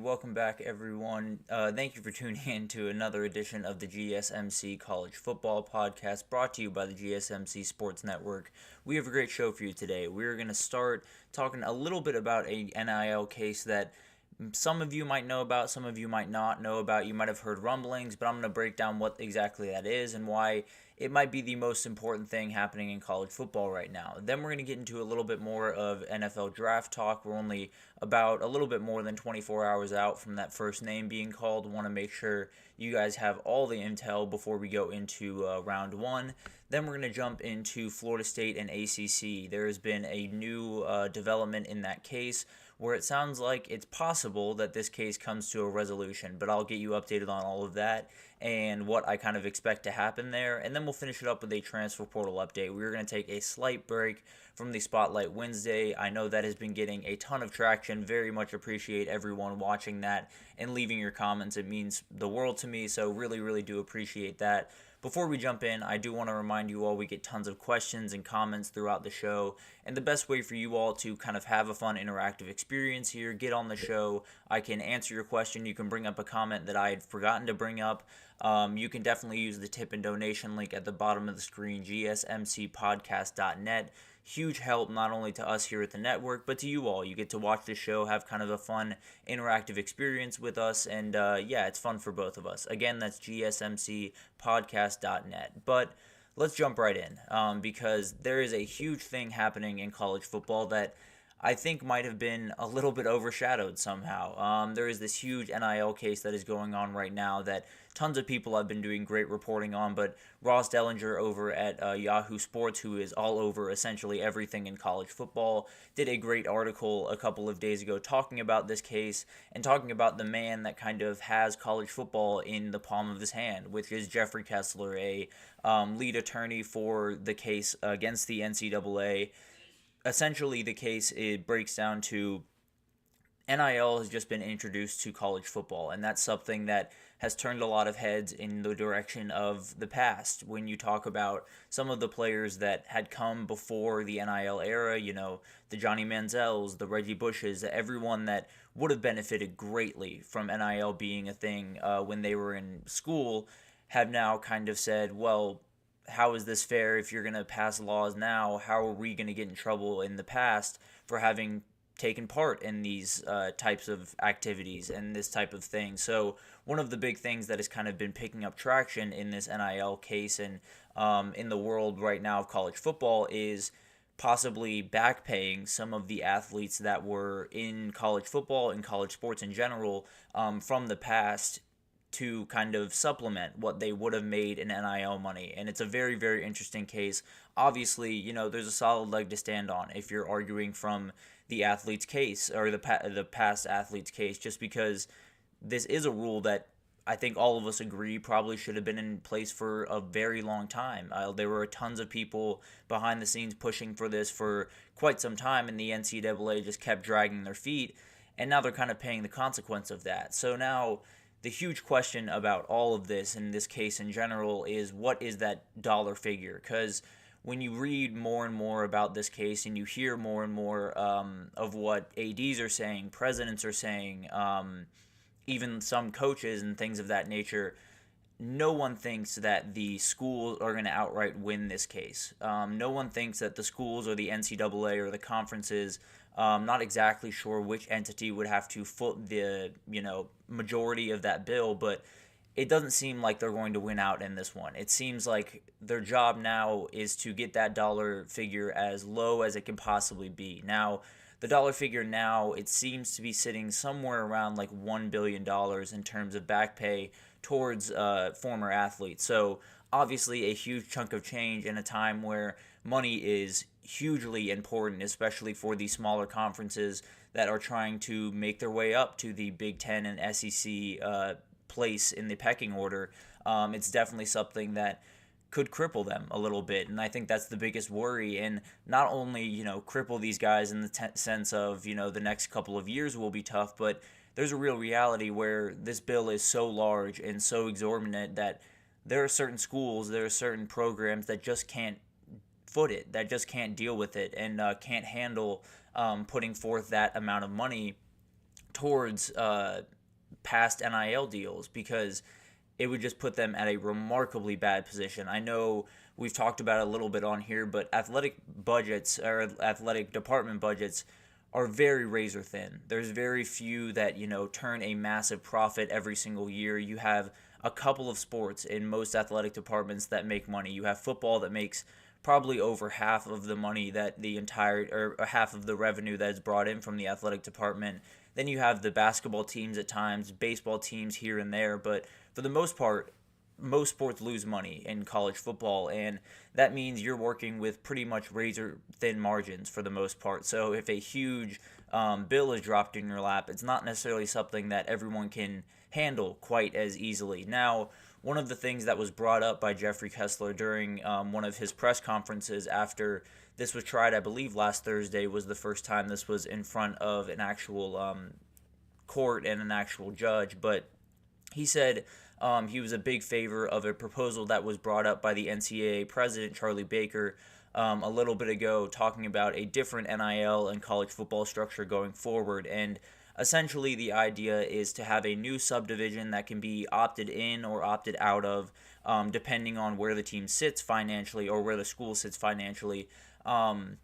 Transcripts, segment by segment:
welcome back, everyone. Thank you for tuning in to another edition of the GSMC College Football Podcast brought to you by the GSMC Sports Network. We have a great show for you today. We're going to start talking a little bit about a NIL case that some of you might know about, some of you might not know about. You might have heard rumblings, but I'm going to break down what exactly that is and why it might be the most important thing happening in college football right now. Then we're going to get into a little bit more of NFL draft talk. We're only about a little bit more than 24 hours out from that first name being called. Want to make sure you guys have all the intel before we go into round one. Then we're going to jump into Florida State and ACC. There has been a new development in that case where it sounds like it's possible that this case comes to a resolution, but I'll get you updated on all of that and what I kind of expect to happen there, and then we'll finish it up with a transfer portal update. We're going to take a slight break from the Spotlight Wednesday. I know that has been getting a ton of traction. Very much appreciate everyone watching that and leaving your comments. It means the world to me, so really do appreciate that. Before we jump in, I do want to remind you all we get tons of questions and comments throughout the show, and the best way for you all to kind of have a fun interactive experience here, get on the show, I can answer your question, you can bring up a comment that I had forgotten to bring up. You can definitely use the tip and donation link at the bottom of the screen, gsmcpodcast.net. Huge help not only to us here at the network, but to you all. You get to watch the show, have kind of a fun interactive experience with us, and it's fun for both of us. Again, that's gsmcpodcast.net. But let's jump right in because there is a huge thing happening in college football that I think might have been a little bit overshadowed somehow. There is this huge NIL case that is going on right now that tons of people have been doing great reporting on, but Ross Dellinger over at Yahoo Sports, who is all over essentially everything in college football, did a great article a couple of days ago talking about this case and talking about the man that kind of has college football in the palm of his hand, which is Jeffrey Kessler, a lead attorney for the case against the NCAA. Essentially, the case, it breaks down to NIL has just been introduced to college football, and that's something that has turned a lot of heads in the direction of the past. When you talk about some of the players that had come before the NIL era, the Johnny Manziels, the Reggie Bushes, everyone that would have benefited greatly from NIL being a thing when they were in school, have now kind of said, well, how is this fair? If you're going to pass laws now, how are we going to get in trouble in the past for having taken part in these types of activities and this type of thing? So one of the big things that has kind of been picking up traction in this NIL case and in the world right now of college football is possibly back paying some of the athletes that were in college football and college sports in general from the past to kind of supplement what they would have made in NIL money. And it's a very interesting case. Obviously, there's a solid leg to stand on if you're arguing from the athlete's case or the past athlete's case, just because this is a rule that I think all of us agree probably should have been in place for a very long time. There were tons of people behind the scenes pushing for this for quite some time, and the NCAA just kept dragging their feet, and now they're kind of paying the consequence of that. So now the huge question about all of this and this case in general is, what is that dollar figure? Because when you read more and more about this case and you hear more and more of what ADs are saying, presidents are saying, even some coaches and things of that nature, no one thinks that the schools are going to outright win this case. No one thinks that the schools or the NCAA or the conferences, not exactly sure which entity would have to foot the majority of that bill, but it doesn't seem like they're going to win out in this one. It seems like their job now is to get that dollar figure as low as it can possibly be. Now, the dollar figure now, it seems to be sitting somewhere around like $1 billion in terms of back pay towards former athletes. So obviously a huge chunk of change in a time where money is hugely important, especially for these smaller conferences that are trying to make their way up to the Big Ten and SEC place in the pecking order. It's definitely something that could cripple them a little bit, and I think that's the biggest worry. And not only cripple these guys in the sense of the next couple of years will be tough, but there's a real reality where this bill is so large and so exorbitant that there are certain schools, there are certain programs that just can't foot it, that just can't deal with it, and can't handle putting forth that amount of money towards past NIL deals, because it would just put them at a remarkably bad position. I know we've talked about it a little bit on here, but athletic budgets or athletic department budgets are very razor thin. There's very few that, turn a massive profit every single year. You have a couple of sports in most athletic departments that make money. You have football that makes probably over half of the money that the entire, or half of the revenue that is brought in from the athletic department. Then you have the basketball teams at times, baseball teams here and there, but for the most part, most sports lose money in college football, and that means you're working with pretty much razor thin margins for the most part. So if a huge bill is dropped in your lap, it's not necessarily something that everyone can handle quite as easily. Now, one of the things that was brought up by Jeffrey Kessler during one of his press conferences after this was tried, I believe last Thursday was the first time this was in front of an actual court and an actual judge, but he said he was a big favor of a proposal that was brought up by the NCAA president, Charlie Baker, a little bit ago, talking about a different NIL and college football structure going forward. And essentially the idea is to have a new subdivision that can be opted in or opted out of, depending on where the team sits financially or where the school sits financially. And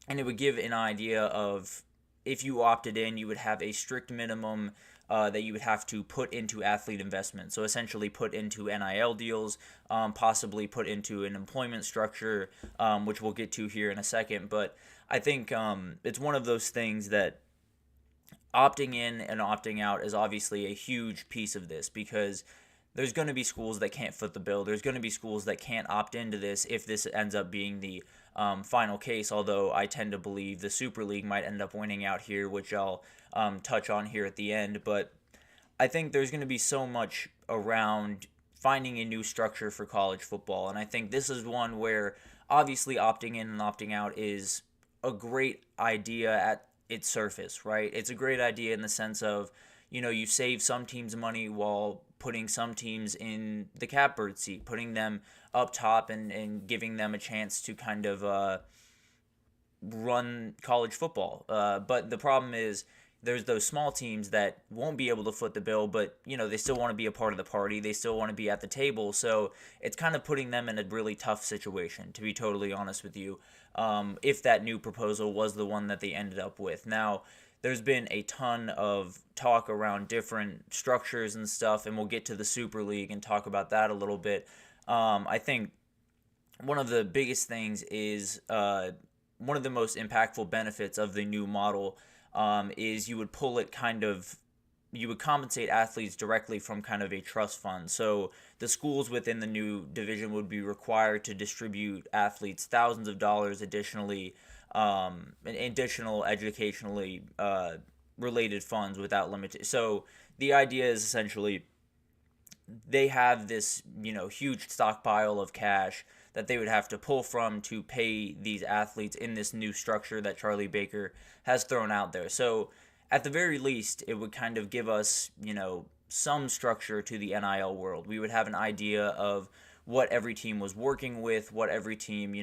it would give an idea of, if you opted in, you would have a strict minimum that you would have to put into athlete investment. So essentially put into NIL deals, possibly put into an employment structure, which we'll get to here in a second. But I think it's one of those things that opting in and opting out is obviously a huge piece of this, because there's going to be schools that can't foot the bill. There's going to be schools that can't opt into this if this ends up being the final case, although I tend to believe the Super League might end up winning out here, which I'll touch on here at the end. But I think there's going to be so much around finding a new structure for college football, and I think this is one where obviously opting in and opting out is a great idea at its surface, right? It's a great idea in the sense of, you save some teams money while putting some teams in the catbird seat, putting them up top and giving them a chance to kind of run college football. But the problem is there's those small teams that won't be able to foot the bill, but, they still want to be a part of the party. They still want to be at the table. So it's kind of putting them in a really tough situation, to be totally honest with you, if that new proposal was the one that they ended up with. Now, there's been a ton of talk around different structures and stuff, and we'll get to the Super League and talk about that a little bit. I think one of the biggest things is one of the most impactful benefits of the new model is you would compensate athletes directly from kind of a trust fund. So the schools within the new division would be required to distribute athletes thousands of dollars additionally, additional educationally related funds without limit. So the idea is essentially they have this, huge stockpile of cash that they would have to pull from to pay these athletes in this new structure that Charlie Baker has thrown out there. So at the very least, it would kind of give us, some structure to the NIL world. We would have an idea of what every team was working with, what every team,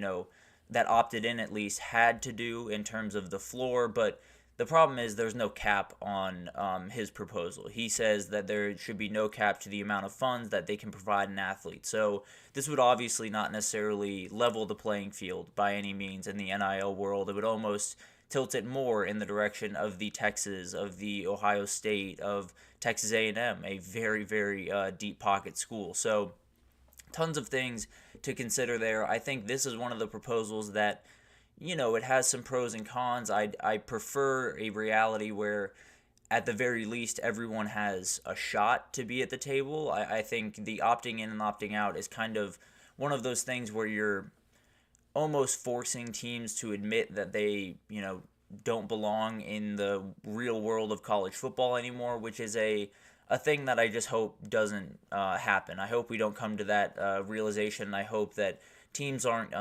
that opted in at least had to do in terms of the floor. But the problem is there's no cap on his proposal. He says that there should be no cap to the amount of funds that they can provide an athlete. So this would obviously not necessarily level the playing field by any means in the NIL world. It would almost tilt it more in the direction of the Texas, of the Ohio State, of Texas A&M, a very, very deep pocket school. So tons of things to consider there. I think this is one of the proposals that, it has some pros and cons. I prefer a reality where, at the very least, everyone has a shot to be at the table. I think the opting in and opting out is kind of one of those things where you're almost forcing teams to admit that they, don't belong in the real world of college football anymore, which is a thing that I just hope doesn't happen. I hope we don't come to that realization. I hope that teams aren't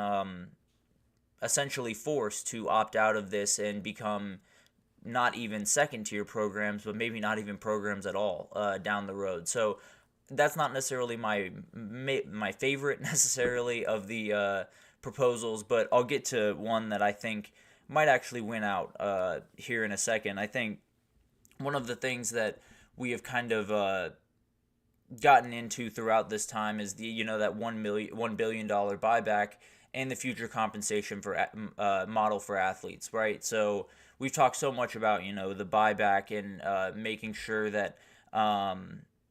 essentially forced to opt out of this and become not even second-tier programs, but maybe not even programs at all down the road. So that's not necessarily my favorite necessarily of the proposals, but I'll get to one that I think might actually win out here in a second. I think one of the things that we have kind of gotten into throughout this time is that $1 billion buyback and the future compensation for model for athletes, right? So we've talked so much about the buyback and making sure that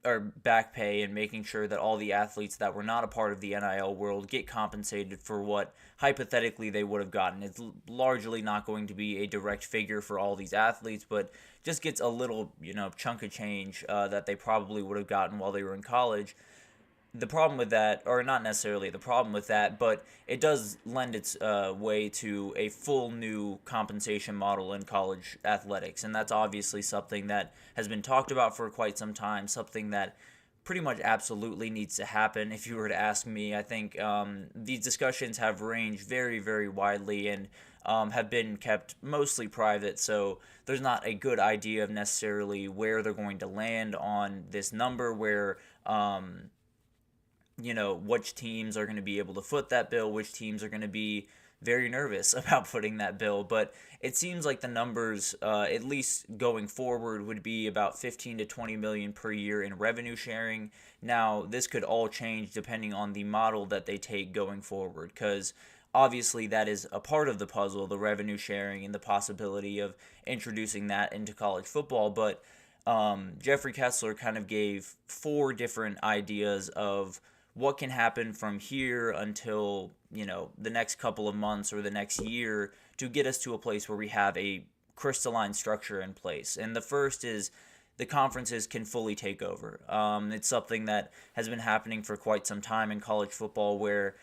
or back pay and making sure that all the athletes that were not a part of the NIL world get compensated for what hypothetically they would have gotten. It's largely not going to be a direct figure for all these athletes, but just gets a little chunk of change that they probably would have gotten while they were in college. The problem with that, or not necessarily the problem with that, but it does lend its way to a full new compensation model in college athletics. And that's obviously something that has been talked about for quite some time, something that pretty much absolutely needs to happen. If you were to ask me, I think these discussions have ranged very, very widely and have been kept mostly private. So there's not a good idea of necessarily where they're going to land on this number, where which teams are going to be able to foot that bill, which teams are going to be very nervous about footing that bill. But it seems like the numbers, at least going forward, would be about 15 to 20 million per year in revenue sharing. Now, this could all change depending on the model that they take going forward, because obviously that is a part of the puzzle, the revenue sharing and the possibility of introducing that into college football. But Jeffrey Kessler kind of gave 4 different ideas of what can happen from here until the next couple of months or the next year to get us to a place where we have a crystalline structure in place. And the first is the conferences can fully take over. It's something that has been happening for quite some time in college football, where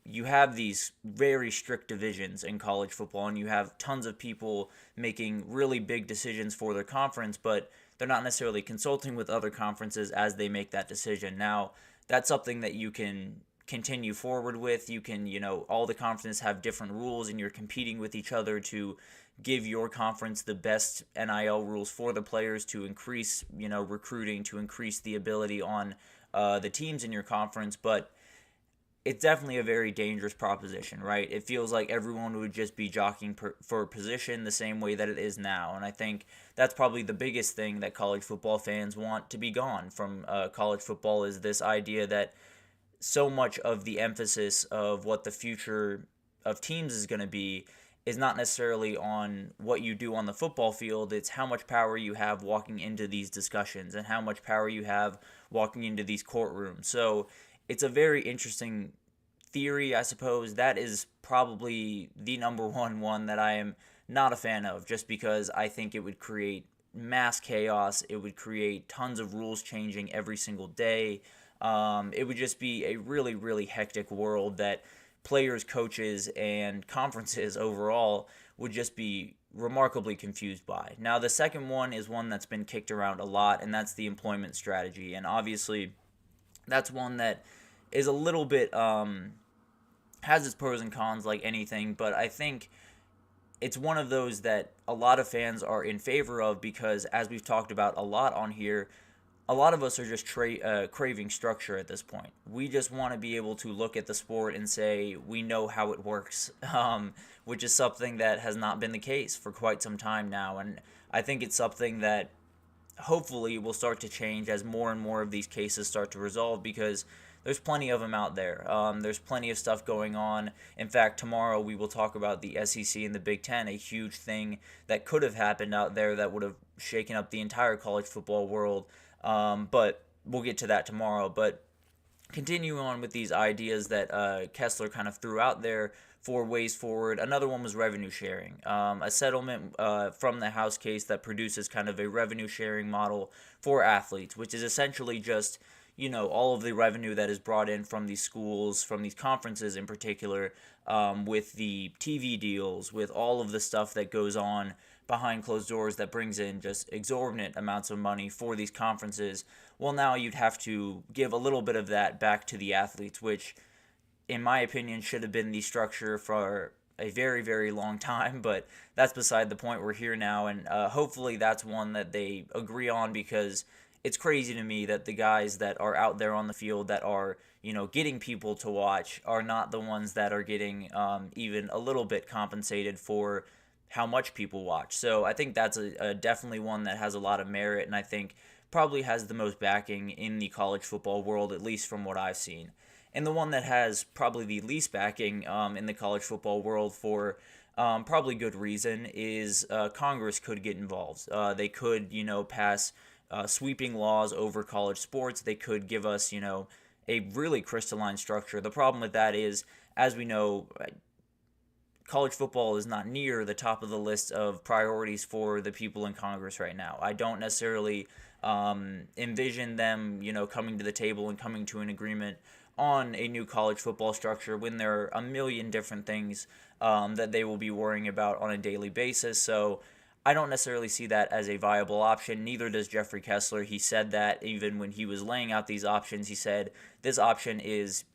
you have these very strict divisions in college football, and you have tons of people making really big decisions for their conference, but they're not necessarily consulting with other conferences as they make that decision. Now, that's something that you can continue forward with. You can, all the conferences have different rules, and you're competing with each other to give your conference the best NIL rules for the players to increase, recruiting, to increase the ability on the teams in your conference. But it's definitely a very dangerous proposition, right? It feels like everyone would just be jockeying for position the same way that it is now. And I think that's probably the biggest thing that college football fans want to be gone from college football, is this idea that so much of the emphasis of what the future of teams is going to be is not necessarily on what you do on the football field. It's how much power you have walking into these discussions and how much power you have walking into these courtrooms. So it's a very interesting theory, I suppose. That is probably the number one that I am not a fan of, just because I think it would create mass chaos. It would create tons of rules changing every single day. It would just be a really, really hectic world that players, coaches, and conferences overall would just be remarkably confused by. Now, the second one is one that's been kicked around a lot, and that's the employment strategy. And obviously, that's one that is a little bit has its pros and cons like anything, but I think it's one of those that a lot of fans are in favor of, because as we've talked about a lot on here, a lot of us are just craving structure at this point. We just want to be able to look at the sport and say we know how it works, which is something that has not been the case for quite some time now. And I think it's something that hopefully will start to change as more and more of these cases start to resolve, because there's plenty of them out there. There's plenty of stuff going on. In fact, tomorrow we will talk about the SEC and the Big Ten, a huge thing that could have happened out there that would have shaken up the entire college football world. But we'll get to that tomorrow. But continuing on with these ideas that Kessler kind of threw out there for ways forward, another one was revenue sharing. A settlement from the House case that produces kind of a revenue sharing model for athletes, which is essentially just all of the revenue that is brought in from these schools, from these conferences in particular, with the TV deals, with all of the stuff that goes on behind closed doors that brings in just exorbitant amounts of money for these conferences. Well, now you'd have to give a little bit of that back to the athletes, which, in my opinion, should have been the structure for a very, very long time, but that's beside the point. We're here now, and hopefully that's one that they agree on, because it's crazy to me that the guys that are out there on the field that are, getting people to watch are not the ones that are getting even a little bit compensated for how much people watch. So I think that's a definitely one that has a lot of merit, and I think probably has the most backing in the college football world, at least from what I've seen. And the one that has probably the least backing in the college football world for probably good reason is Congress could get involved. They could, pass sweeping laws over college sports. They could give us, a really crystalline structure. The problem with that is, as we know, college football is not near the top of the list of priorities for the people in Congress right now. I don't necessarily envision them, coming to the table and coming to an agreement on a new college football structure when there are a million different things that they will be worrying about on a daily basis. So I don't necessarily see that as a viable option. Neither does Jeffrey Kessler. He said that even when he was laying out these options, he said this option is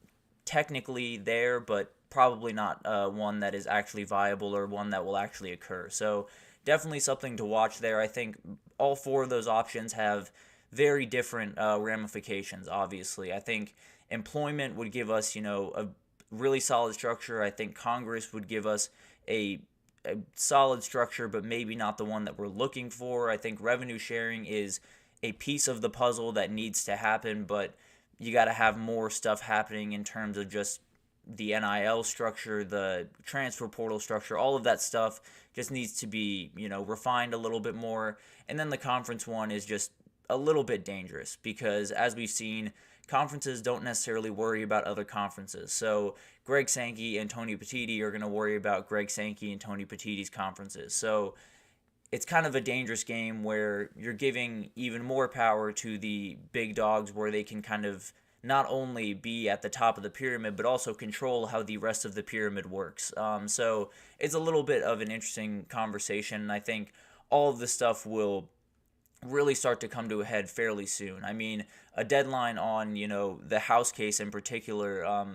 technically there, but probably not one that is actually viable or one that will actually occur. So definitely something to watch there. I think all four of those options have very different ramifications, obviously. I think employment would give us, a really solid structure. I think Congress would give us a solid structure, but maybe not the one that we're looking for. I think revenue sharing is a piece of the puzzle that needs to happen, but you got to have more stuff happening in terms of just the NIL structure, the transfer portal structure, all of that stuff just needs to be, refined a little bit more. And then the conference one is just a little bit dangerous because, as we've seen, conferences don't necessarily worry about other conferences. So Greg Sankey and Tony Petitti are going to worry about Greg Sankey and Tony Petitti's conferences. So it's kind of a dangerous game where you're giving even more power to the big dogs where they can kind of not only be at the top of the pyramid, but also control how the rest of the pyramid works. So it's a little bit of an interesting conversation, and I think all of this stuff will really start to come to a head fairly soon. I mean, a deadline on, the House case in particular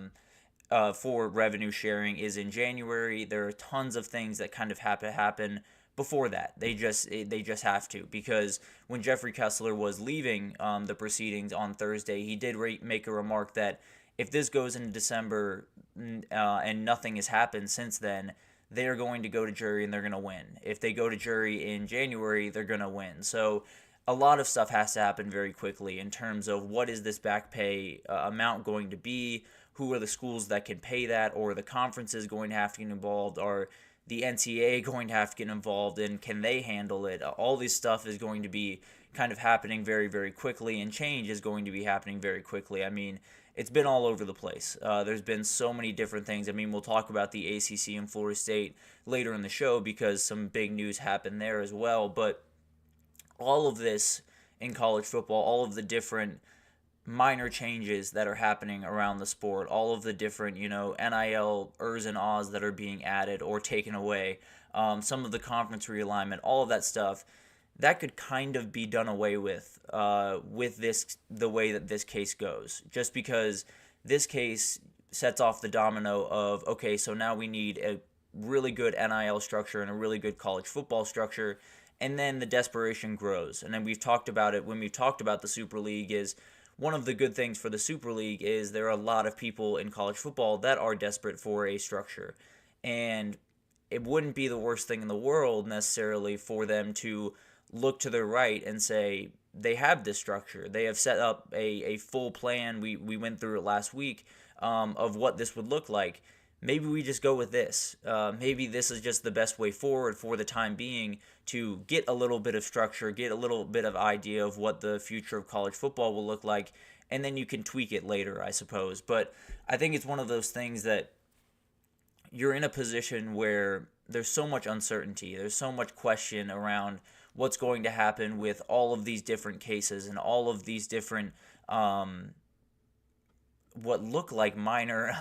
for revenue sharing is in January. There are tons of things that kind of have to happen before that. They just have to, because when Jeffrey Kessler was leaving the proceedings on Thursday, he did make a remark that if this goes into December and nothing has happened since then, they are going to go to jury and they're going to win. If they go to jury in January, they're going to win. So a lot of stuff has to happen very quickly in terms of what is this back pay amount going to be, who are the schools that can pay that, or the conferences going to have to get involved, or the NCAA going to have to get involved, and can they handle it? All this stuff is going to be kind of happening very, very quickly, and change is going to be happening very quickly. I mean, it's been all over the place. There's been so many different things. I mean, we'll talk about the ACC and Florida State later in the show because some big news happened there as well. But all of this in college football, all of the different minor changes that are happening around the sport, all of the different, NIL ers and ahs that are being added or taken away, some of the conference realignment, all of that stuff, that could kind of be done away with this, the way that this case goes, just because this case sets off the domino of, okay, so now we need a really good NIL structure and a really good college football structure, and then the desperation grows. And then we've talked about it when we've talked about the Super League, is one of the good things for the Super League is there are a lot of people in college football that are desperate for a structure. And it wouldn't be the worst thing in the world necessarily for them to look to their right and say they have this structure. They have set up a full plan. We went through it last week of what this would look like. Maybe we just go with this. Maybe this is just the best way forward for the time being to get a little bit of structure, get a little bit of idea of what the future of college football will look like, and then you can tweak it later, I suppose. But I think it's one of those things that you're in a position where there's so much uncertainty, there's so much question around what's going to happen with all of these different cases and all of these different what look like minor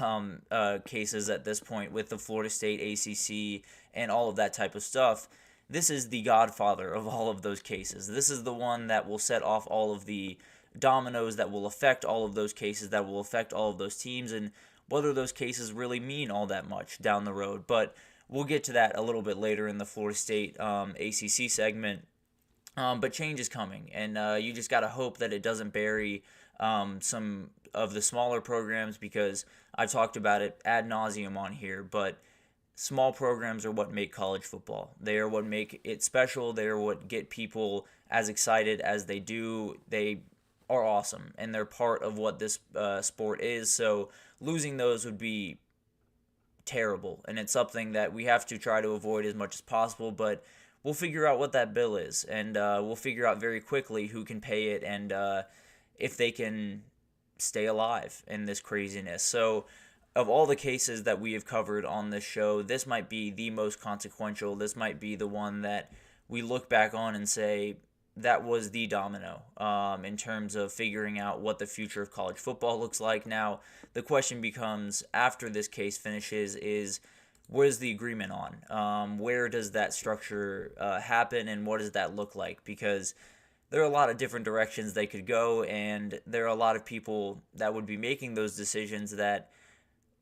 cases at this point with the Florida State ACC and all of that type of stuff. This is the godfather of all of those cases. This is the one that will set off all of the dominoes that will affect all of those cases, that will affect all of those teams, and whether those cases really mean all that much down the road. But we'll get to that a little bit later in the Florida State ACC segment. But change is coming, and you just got to hope that it doesn't bury some of the smaller programs, because I've talked about it ad nauseum on here, but small programs are what make college football. They are what make it special. They are what get people as excited as they do. They are awesome, and they're part of what this sport is. So losing those would be terrible, and it's something that we have to try to avoid as much as possible, but we'll figure out what that bill is, and we'll figure out very quickly who can pay it and if they can stay alive in this craziness. So of all the cases that we have covered on this show, this might be the most consequential. This might be the one that we look back on and say that was the domino in terms of figuring out what the future of college football looks like. Now, the question becomes, after this case finishes, is what is the agreement on? Where does that structure happen, and what does that look like? Because there are a lot of different directions they could go, and there are a lot of people that would be making those decisions that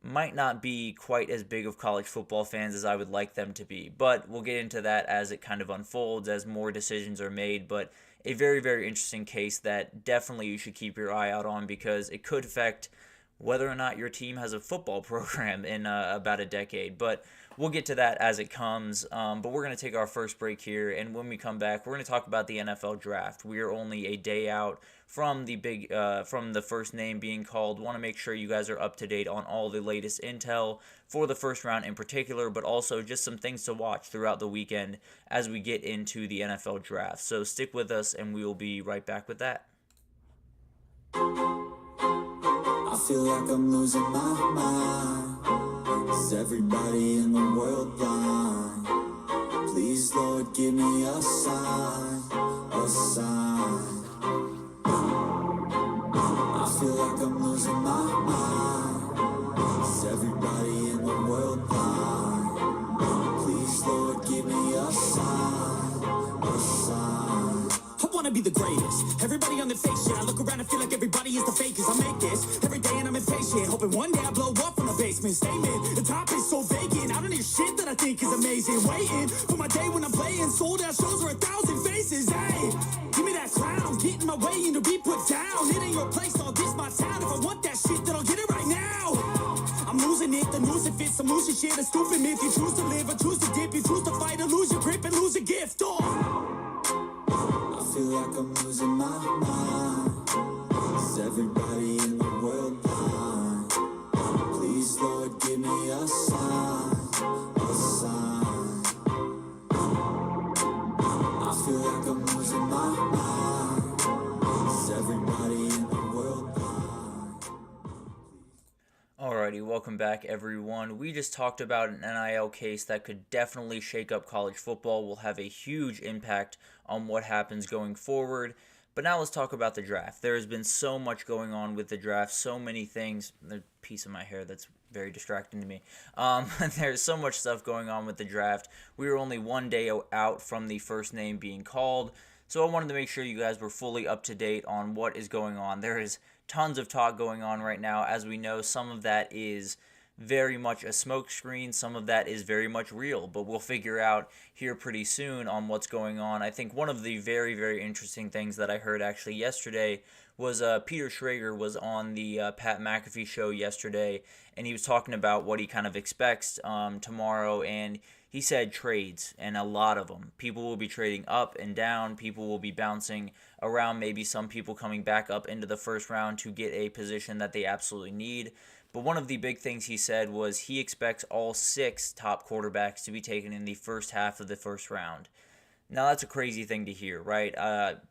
might not be quite as big of college football fans as I would like them to be. But we'll get into that as it kind of unfolds, as more decisions are made. But a very, very interesting case that definitely you should keep your eye out on, because it could affect whether or not your team has a football program in about a decade. But we'll get to that as it comes. But we're going to take our first break here, and when we come back, we're going to talk about the NFL draft. We are only a day out from the first name being called. Want to make sure you guys are up to date on all the latest intel for the first round in particular, but also just some things to watch throughout the weekend as we get into the NFL draft. So stick with us, and we will be right back with that. I feel like I'm losing my mind. Is everybody in the world blind? Please, Lord, give me a sign, a sign. I feel like I'm losing my mind. Is everybody in the world blind? Please, Lord, give me a sign, a sign. I wanna be the greatest. Everybody on the fake shit. I look around and feel like everybody is the fakest. I make this every day and I'm impatient, hoping one day I blow up from the basement. Statement, the top is so vacant. I don't hear shit that I think is amazing. Waiting for my day when I'm playing sold out shows where 1,000 faces. Hey, give me that crown, get in my way and to be put down. It ain't your place, all this my town. If I want that shit, then I'll get it right now. I'm losing it, the news if it's some losing shit. A stupid myth, you choose to live or choose to dip. You choose to fight or lose your grip and lose a gift. I feel like I'm losing my mind. Is everybody in the world blind? Please, Lord, give me a sign, a sign. I feel like I'm losing my mind. Is everybody in the world blind? Alrighty, welcome back, everyone. We just talked about an NIL case that could definitely shake up college football, will have a huge impact on what happens going forward. But now let's talk about the draft. There has been so much going on with the draft, so many things. There's a piece of my hair that's very distracting to me. There's so much stuff going on with the draft. We were only one day out from the first name being called, so I wanted to make sure you guys were fully up to date on what is going on. There is tons of talk going on right now. As we know, some of that is very much a smokescreen, some of that is very much real, but we'll figure out here pretty soon on what's going on. I think one of the very, very interesting things that I heard actually yesterday was Peter Schrager was on the Pat McAfee show yesterday, and he was talking about what he kind of expects tomorrow, and he said trades, and a lot of them. People will be trading up and down. People will be bouncing around, maybe some people coming back up into the first round to get a position that they absolutely need. But one of the big things he said was he expects all 6 top quarterbacks to be taken in the first half of the first round. Now, that's a crazy thing to hear, right?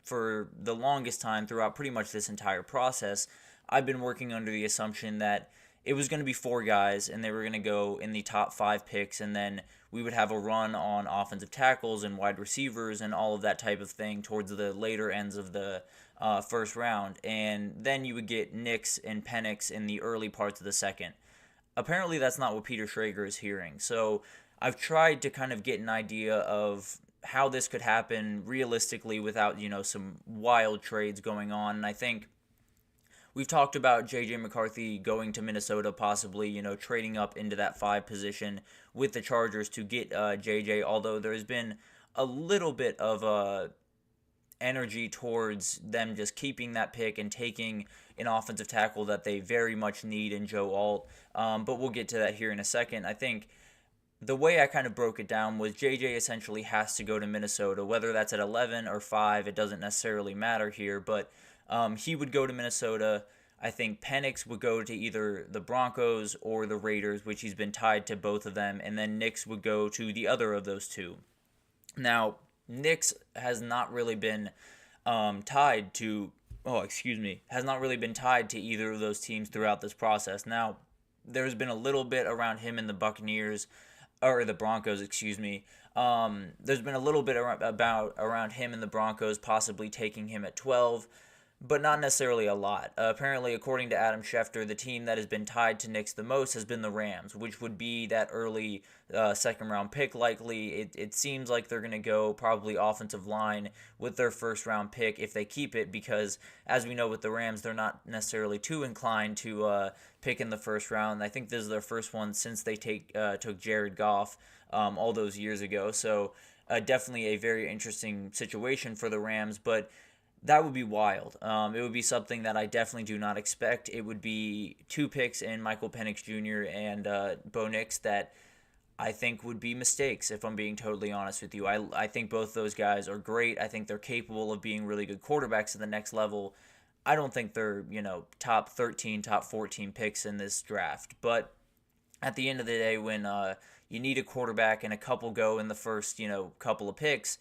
For the longest time, throughout pretty much this entire process, I've been working under the assumption that it was going to be 4 guys, and they were going to go in the top 5 picks, and then we would have a run on offensive tackles and wide receivers and all of that type of thing towards the later ends of the first round, and then you would get Nix and Penix in the early parts of the second. Apparently, that's not what Peter Schrager is hearing. So I've tried to kind of get an idea of how this could happen realistically without, some wild trades going on. And I think we've talked about J.J. McCarthy going to Minnesota, possibly, trading up into that 5 position with the Chargers to get J.J., although there's been a little bit of energy towards them just keeping that pick and taking an offensive tackle that they very much need in Joe Alt. But we'll get to that here in a second. I think the way I kind of broke it down was JJ essentially has to go to Minnesota, whether that's at 11 or 5, it doesn't necessarily matter here, but he would go to Minnesota. I think Penix would go to either the Broncos or the Raiders, which he's been tied to both of them, and then Nix would go to the other of those two. Now, Nix has not really been tied to, has not really been tied to either of those teams throughout this process. Now, there's been a little bit around him and the Buccaneers, or the Broncos, excuse me. There's been a little bit around him and the Broncos possibly taking him at 12, but not necessarily a lot. Apparently, according to Adam Schefter, the team that has been tied to Nix the most has been the Rams, which would be that early second-round pick likely. It seems like they're going to go probably offensive line with their first-round pick if they keep it, because as we know with the Rams, they're not necessarily too inclined to pick in the first round. I think this is their first one since they took Jared Goff all those years ago. So definitely a very interesting situation for the Rams, but that would be wild. It would be something that I definitely do not expect. It would be 2 picks in Michael Penix Jr. and Bo Nix that I think would be mistakes, if I'm being totally honest with you. I think both those guys are great. I think they're capable of being really good quarterbacks at the next level. I don't think they're, top 13, top 14 picks in this draft. But at the end of the day, when you need a quarterback and a couple go in the first, couple of picks,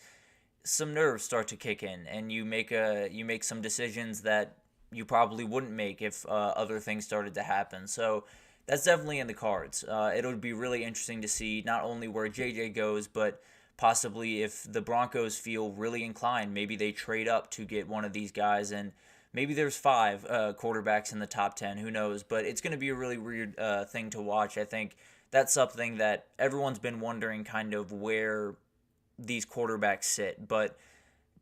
some nerves start to kick in, and you make some decisions that you probably wouldn't make if other things started to happen. So that's definitely in the cards. It would be really interesting to see not only where JJ goes, but possibly if the Broncos feel really inclined, maybe they trade up to get one of these guys, and maybe there's 5 quarterbacks in the top 10. Who knows? But it's going to be a really weird thing to watch. I think that's something that everyone's been wondering kind of where these quarterbacks sit, but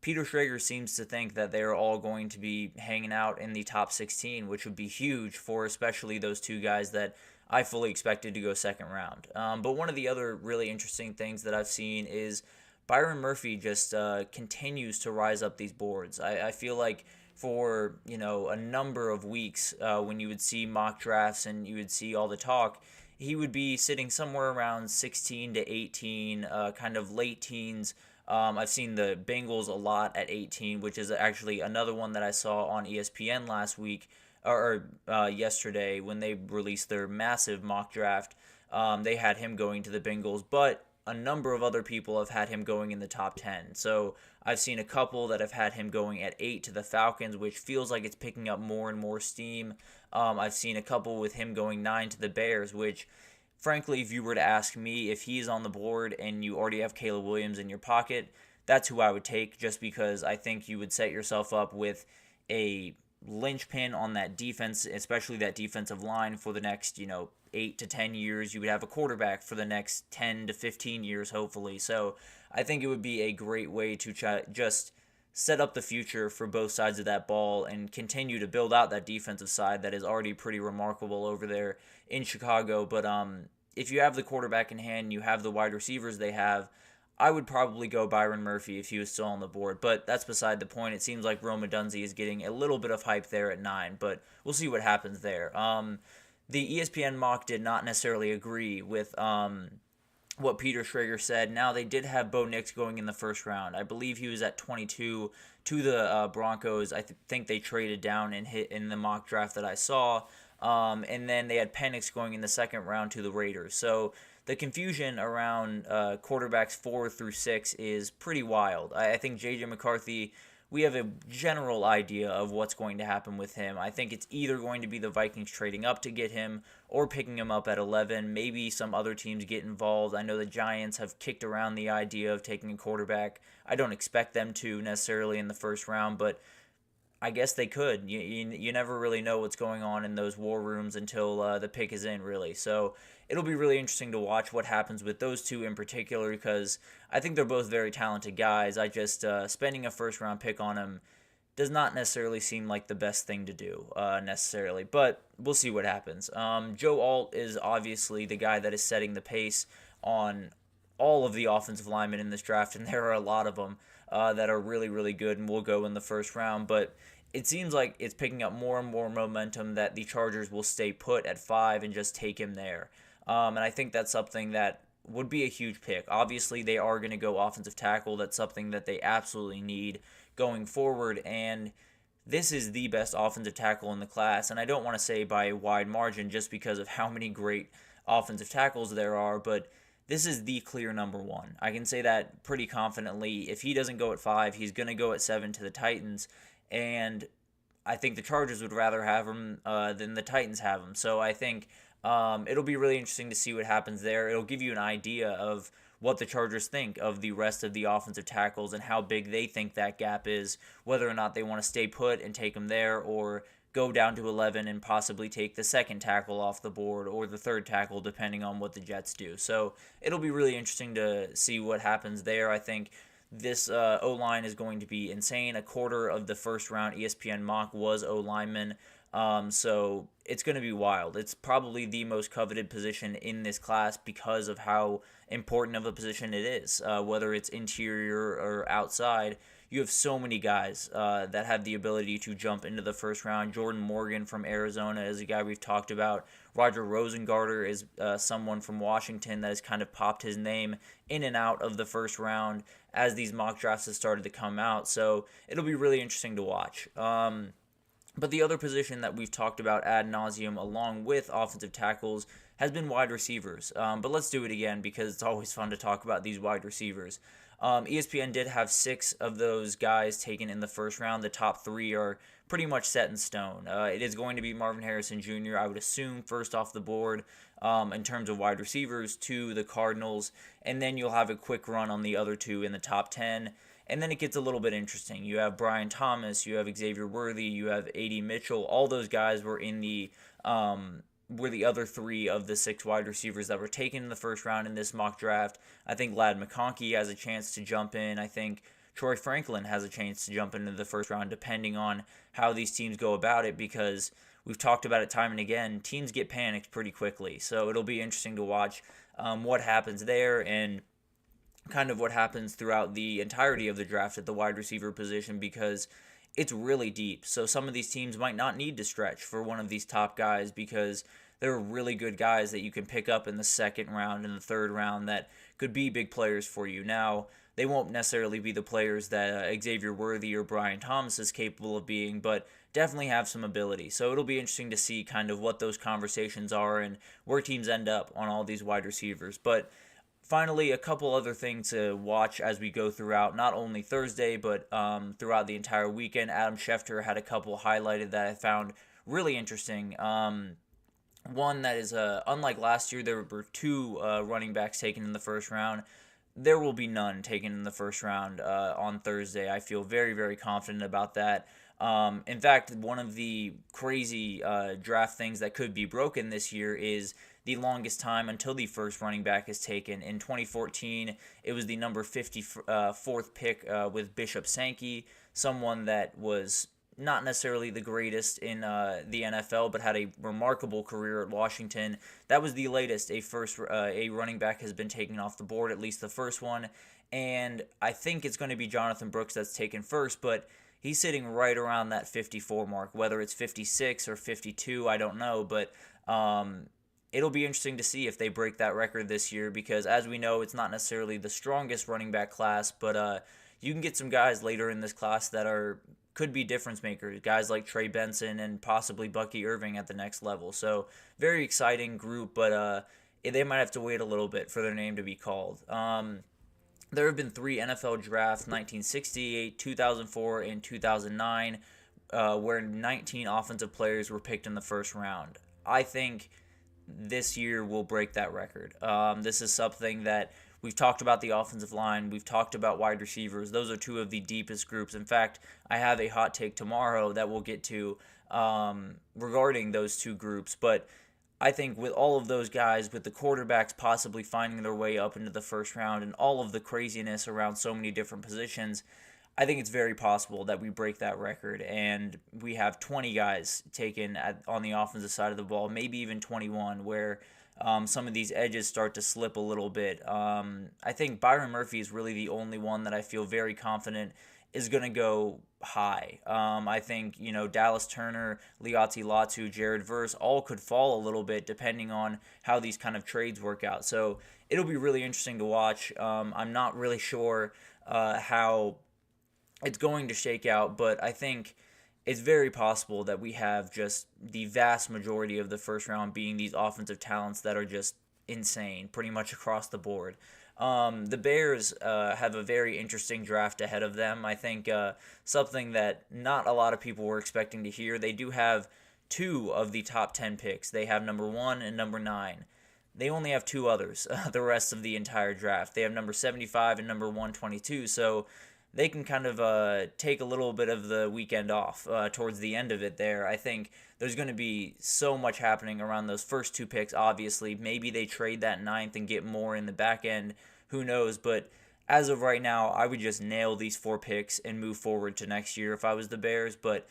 Peter Schrager seems to think that they're all going to be hanging out in the top 16, which would be huge for especially those 2 guys that I fully expected to go second round. But one of the other really interesting things that I've seen is Byron Murphy just continues to rise up these boards. I feel like for a number of weeks when you would see mock drafts and you would see all the talk, he would be sitting somewhere around 16 to 18, kind of late teens. I've seen the Bengals a lot at 18, which is actually another one that I saw on ESPN last week, or yesterday when they released their massive mock draft. They had him going to the Bengals, but a number of other people have had him going in the top 10. So I've seen a couple that have had him going at 8 to the Falcons, which feels like it's picking up more and more steam. I've seen a couple with him going 9 to the Bears, which, frankly, if you were to ask me if he's on the board and you already have Caleb Williams in your pocket, that's who I would take, just because I think you would set yourself up with a linchpin on that defense, especially that defensive line for the next, 8 to 10 years. You would have a quarterback for the next 10 to 15 years, hopefully. So I think it would be a great way to just set up the future for both sides of that ball and continue to build out that defensive side that is already pretty remarkable over there in Chicago. But if you have the quarterback in hand, you have the wide receivers they have, I would probably go Byron Murphy if he was still on the board. But that's beside the point. It seems like Rome Odunze is getting a little bit of hype there at 9, but we'll see what happens there. The ESPN mock did not necessarily agree with what Peter Schrager said. Now, they did have Bo Nix going in the first round. I believe he was at 22 to the Broncos. I think they traded down and hit in the mock draft that I saw. And then they had Penix going in the second round to the Raiders. So the confusion around quarterbacks 4 through 6 is pretty wild. I think J.J. McCarthy, we have a general idea of what's going to happen with him. I think it's either going to be the Vikings trading up to get him or picking him up at 11. Maybe some other teams get involved. I know the Giants have kicked around the idea of taking a quarterback. I don't expect them to necessarily in the first round, but I guess they could. You never really know what's going on in those war rooms until the pick is in, really. So it'll be really interesting to watch what happens with those two in particular, because I think they're both very talented guys. I just, spending a first-round pick on them does not necessarily seem like the best thing to do, necessarily. But we'll see what happens. Joe Alt is obviously the guy that is setting the pace on all of the offensive linemen in this draft, and there are a lot of them that are really, really good and will go in the first round. But it seems like it's picking up more and more momentum that the Chargers will stay put at 5 and just take him there. And I think that's something that would be a huge pick. Obviously, they are going to go offensive tackle. That's something that they absolutely need going forward, and this is the best offensive tackle in the class, and I don't want to say by a wide margin just because of how many great offensive tackles there are, but this is the clear number one. I can say that pretty confidently. If he doesn't go at 5, he's going to go at 7 to the Titans, and I think the Chargers would rather have him than the Titans have him. So I think it'll be really interesting to see what happens there. It'll give you an idea of what the Chargers think of the rest of the offensive tackles and how big they think that gap is, whether or not they want to stay put and take him there or go down to 11 and possibly take the second tackle off the board or the third tackle, depending on what the Jets do. So it'll be really interesting to see what happens there. I think this O-line is going to be insane. A quarter of the first round ESPN mock was O-lineman. So it's going to be wild. It's probably the most coveted position in this class because of how important of a position it is, whether it's interior or outside. You have so many guys that have the ability to jump into the first round. Jordan Morgan from Arizona is a guy we've talked about. Roger Rosengarter is someone from Washington that has kind of popped his name in and out of the first round as these mock drafts have started to come out. So it'll be really interesting to watch. But the other position that we've talked about ad nauseum along with offensive tackles has been wide receivers. But let's do it again because it's always fun to talk about these wide receivers. ESPN did have 6 of those guys taken in the first round. The top 3 are pretty much set in stone. It is going to be Marvin Harrison Jr., I would assume, first off the board in terms of wide receivers to the Cardinals. And then you'll have a quick run on the other 2 in the top 10. And then it gets a little bit interesting. You have Brian Thomas, you have Xavier Worthy, you have A.D. Mitchell. All those guys were in the other 3 of the 6 wide receivers that were taken in the first round in this mock draft. I think Ladd McConkey has a chance to jump in. I think Troy Franklin has a chance to jump into the first round depending on how these teams go about it, because we've talked about it time and again, teams get panicked pretty quickly. So it'll be interesting to watch what happens there and kind of what happens throughout the entirety of the draft at the wide receiver position, because it's really deep. So some of these teams might not need to stretch for one of these top guys because there are really good guys that you can pick up in the second round and the third round that could be big players for you. Now, they won't necessarily be the players that Xavier Worthy or Brian Thomas is capable of being, but definitely have some ability. So it'll be interesting to see kind of what those conversations are and where teams end up on all these wide receivers. But finally, a couple other things to watch as we go throughout, not only Thursday, but throughout the entire weekend. Adam Schefter had a couple highlighted that I found really interesting. One that is, unlike last year, there were 2 running backs taken in the first round. There will be none taken in the first round on Thursday. I feel very, very confident about that. In fact, one of the crazy draft things that could be broken this year is the longest time until the first running back is taken. In 2014, it was the number 54th pick with Bishop Sankey, someone that was not necessarily the greatest in the NFL, but had a remarkable career at Washington. That was the latest a running back has been taken off the board, at least the first one. And I think it's going to be Jonathan Brooks that's taken first, but he's sitting right around that 54 mark. Whether it's 56 or 52, I don't know, but it'll be interesting to see if they break that record this year, because as we know, it's not necessarily the strongest running back class, but you can get some guys later in this class that could be difference makers, guys like Trey Benson and possibly Bucky Irving at the next level. So very exciting group, but they might have to wait a little bit for their name to be called. There have been 3 NFL drafts, 1968, 2004, and 2009, where 19 offensive players were picked in the first round. I think this year will break that record. This is something that we've talked about, the offensive line. We've talked about wide receivers. Those are 2 of the deepest groups. In fact, I have a hot take tomorrow that we'll get to regarding those 2 groups. But I think with all of those guys, with the quarterbacks possibly finding their way up into the first round and all of the craziness around so many different positions, I think it's very possible that we break that record and we have 20 guys taken on the offensive side of the ball, maybe even 21, where some of these edges start to slip a little bit. I think Byron Murphy is really the only one that I feel very confident is going to go high. I think, Dallas Turner, Liati Latu, Jared Verse all could fall a little bit depending on how these kind of trades work out. So it'll be really interesting to watch. I'm not really sure how it's going to shake out, but I think it's very possible that we have just the vast majority of the first round being these offensive talents that are just insane, pretty much across the board. The Bears have a very interesting draft ahead of them. I think something that not a lot of people were expecting to hear. They do have two of the top 10 picks. They have number 1 and number 9. They only have two others the rest of the entire draft. They have number 75 and number 122, so they can kind of take a little bit of the weekend off towards the end of it there. I think there's going to be so much happening around those first two picks, obviously. Maybe they trade that 9th and get more in the back end. Who knows? But as of right now, I would just nail these 4 picks and move forward to next year if I was the Bears. But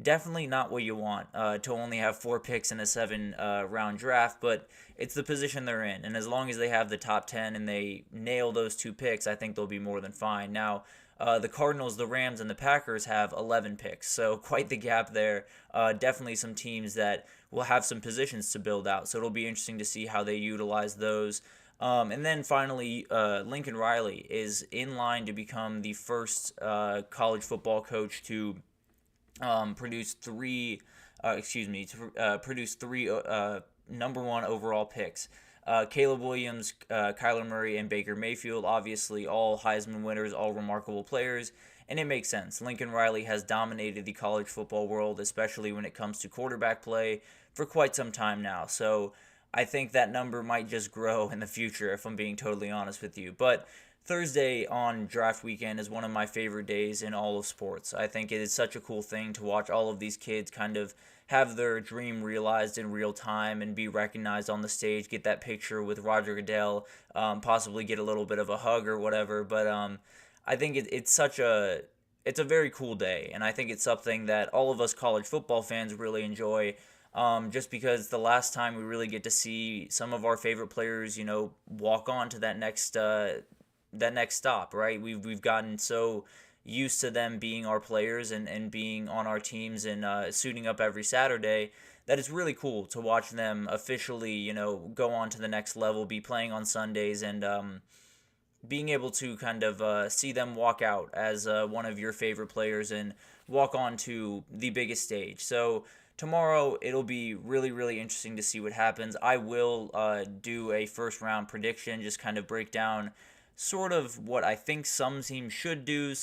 definitely not what you want to only have 4 picks in a 7-round draft, but it's the position they're in. And as long as they have the top 10 and they nail those 2 picks, I think they'll be more than fine. Now, the Cardinals, the Rams, and the Packers have 11 picks, so quite the gap there. Definitely some teams that will have some positions to build out, so it'll be interesting to see how they utilize those. And then finally, Lincoln Riley is in line to become the first college football coach to produce three number 1 overall picks. Caleb Williams, Kyler Murray, and Baker Mayfield, obviously all Heisman winners, all remarkable players, and it makes sense. Lincoln Riley has dominated the college football world, especially when it comes to quarterback play, for quite some time now. So I think that number might just grow in the future, if I'm being totally honest with you. But Thursday on draft weekend is one of my favorite days in all of sports. I think it is such a cool thing to watch all of these kids kind of have their dream realized in real time and be recognized on the stage, get that picture with Roger Goodell, possibly get a little bit of a hug or whatever. But I think it's a very cool day, and I think it's something that all of us college football fans really enjoy. Just because the last time we really get to see some of our favorite players, walk on to that next stop, right? We've gotten so used to them being our players and being on our teams and suiting up every Saturday that it's really cool to watch them officially, go on to the next level, be playing on Sundays, and being able to kind of see them walk out as one of your favorite players and walk on to the biggest stage. So tomorrow, it'll be really, really interesting to see what happens. I will do a first-round prediction, just kind of break down sort of what I think some teams should do,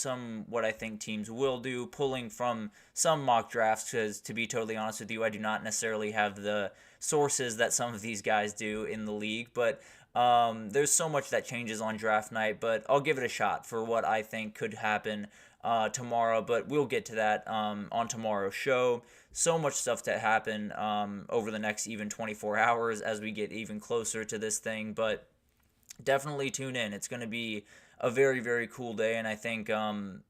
what I think teams will do, pulling from some mock drafts, because to be totally honest with you, I do not necessarily have the sources that some of these guys do in the league, but there's so much that changes on draft night, but I'll give it a shot for what I think could happen tomorrow, but we'll get to that on tomorrow's show. So much stuff to happen over the next even 24 hours as we get even closer to this thing, but definitely tune in. It's going to be a very, very cool day, and I think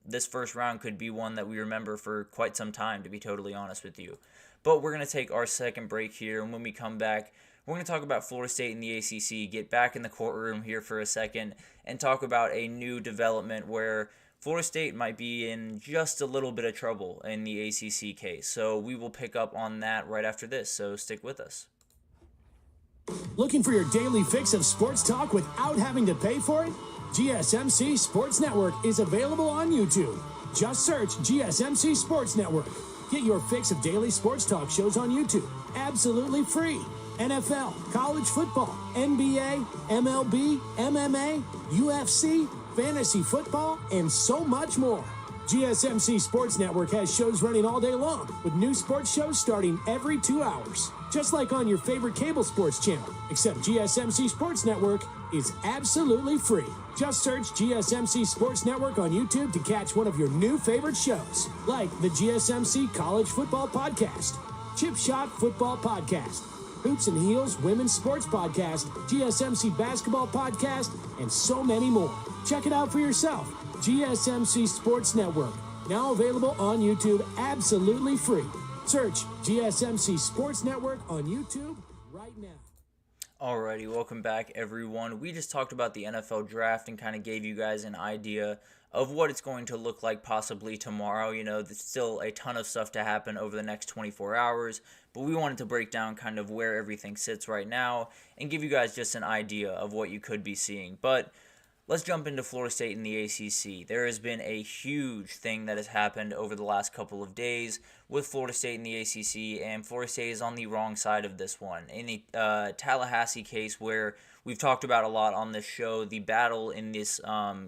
this first round could be one that we remember for quite some time, to be totally honest with you. But we're going to take our second break here, and when we come back, we're going to talk about Florida State and the ACC, get back in the courtroom here for a second, and talk about a new development where Florida State might be in just a little bit of trouble in the ACC case. So we will pick up on that right after this, so stick with us. Looking for your daily fix of sports talk without having to pay for it? GSMC Sports Network is available on YouTube. Just search GSMC Sports Network. Get your fix of daily sports talk shows on YouTube, absolutely free. NFL, college football, NBA, MLB, MMA, UFC, fantasy football, and so much more. GSMC Sports Network has shows running all day long, with new sports shows starting every 2 hours. Just like on your favorite cable sports channel, except GSMC Sports Network is absolutely free. Just search GSMC Sports Network on YouTube to catch one of your new favorite shows, like the GSMC College Football Podcast, Chip Shot Football Podcast, Hoops and Heels Women's Sports Podcast, GSMC Basketball Podcast, and so many more. Check it out for yourself. GSMC Sports Network, now available on YouTube absolutely free. Search GSMC Sports Network on YouTube right now. Alrighty, welcome back everyone. We just talked about the NFL draft and kind of gave you guys an idea of what it's going to look like possibly tomorrow. There's still a ton of stuff to happen over the next 24 hours, but we wanted to break down kind of where everything sits right now and give you guys just an idea of what you could be seeing. But let's jump into Florida State and the ACC. There has been a huge thing that has happened over the last couple of days with Florida State and the ACC, and Florida State is on the wrong side of this one. In the Tallahassee case, where we've talked about a lot on this show, the battle in this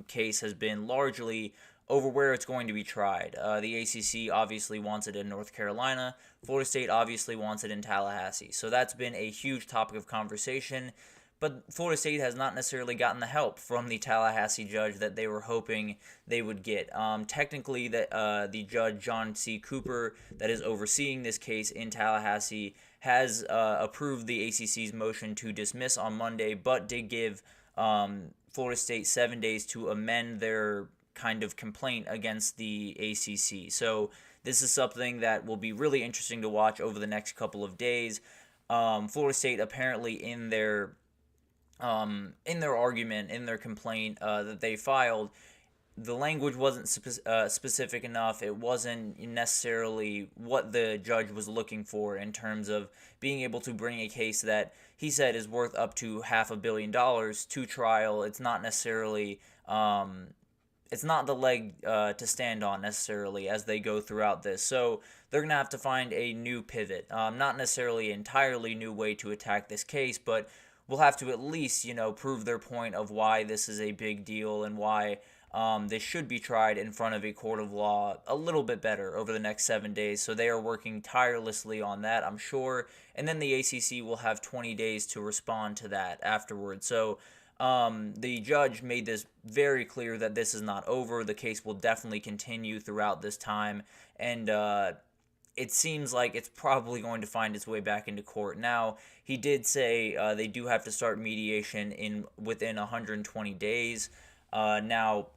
case has been largely over where it's going to be tried. The ACC obviously wants it in North Carolina. Florida State obviously wants it in Tallahassee. So that's been a huge topic of conversation. But Florida State has not necessarily gotten the help from the Tallahassee judge that they were hoping they would get. Technically, the judge, John C. Cooper, that is overseeing this case in Tallahassee, has approved the ACC's motion to dismiss on Monday, but did give Florida State 7 days to amend their kind of complaint against the ACC. So this is something that will be really interesting to watch over the next couple of days. Florida State apparently in their argument, in their complaint that they filed, the language wasn't specific enough. It wasn't necessarily what the judge was looking for in terms of being able to bring a case that he said is worth up to $500 million to trial. It's not necessarily, it's not the leg to stand on necessarily as they go throughout this. So they're going to have to find a new pivot, not necessarily an entirely new way to attack this case, but will have to at least, prove their point of why this is a big deal and why this should be tried in front of a court of law a little bit better over the next 7 days. So they are working tirelessly on that, I'm sure. And then the ACC will have 20 days to respond to that afterwards. So the judge made this very clear that this is not over. The case will definitely continue throughout this time. And it seems like it's probably going to find its way back into court. Now, he did say they do have to start mediation within 120 days. Now,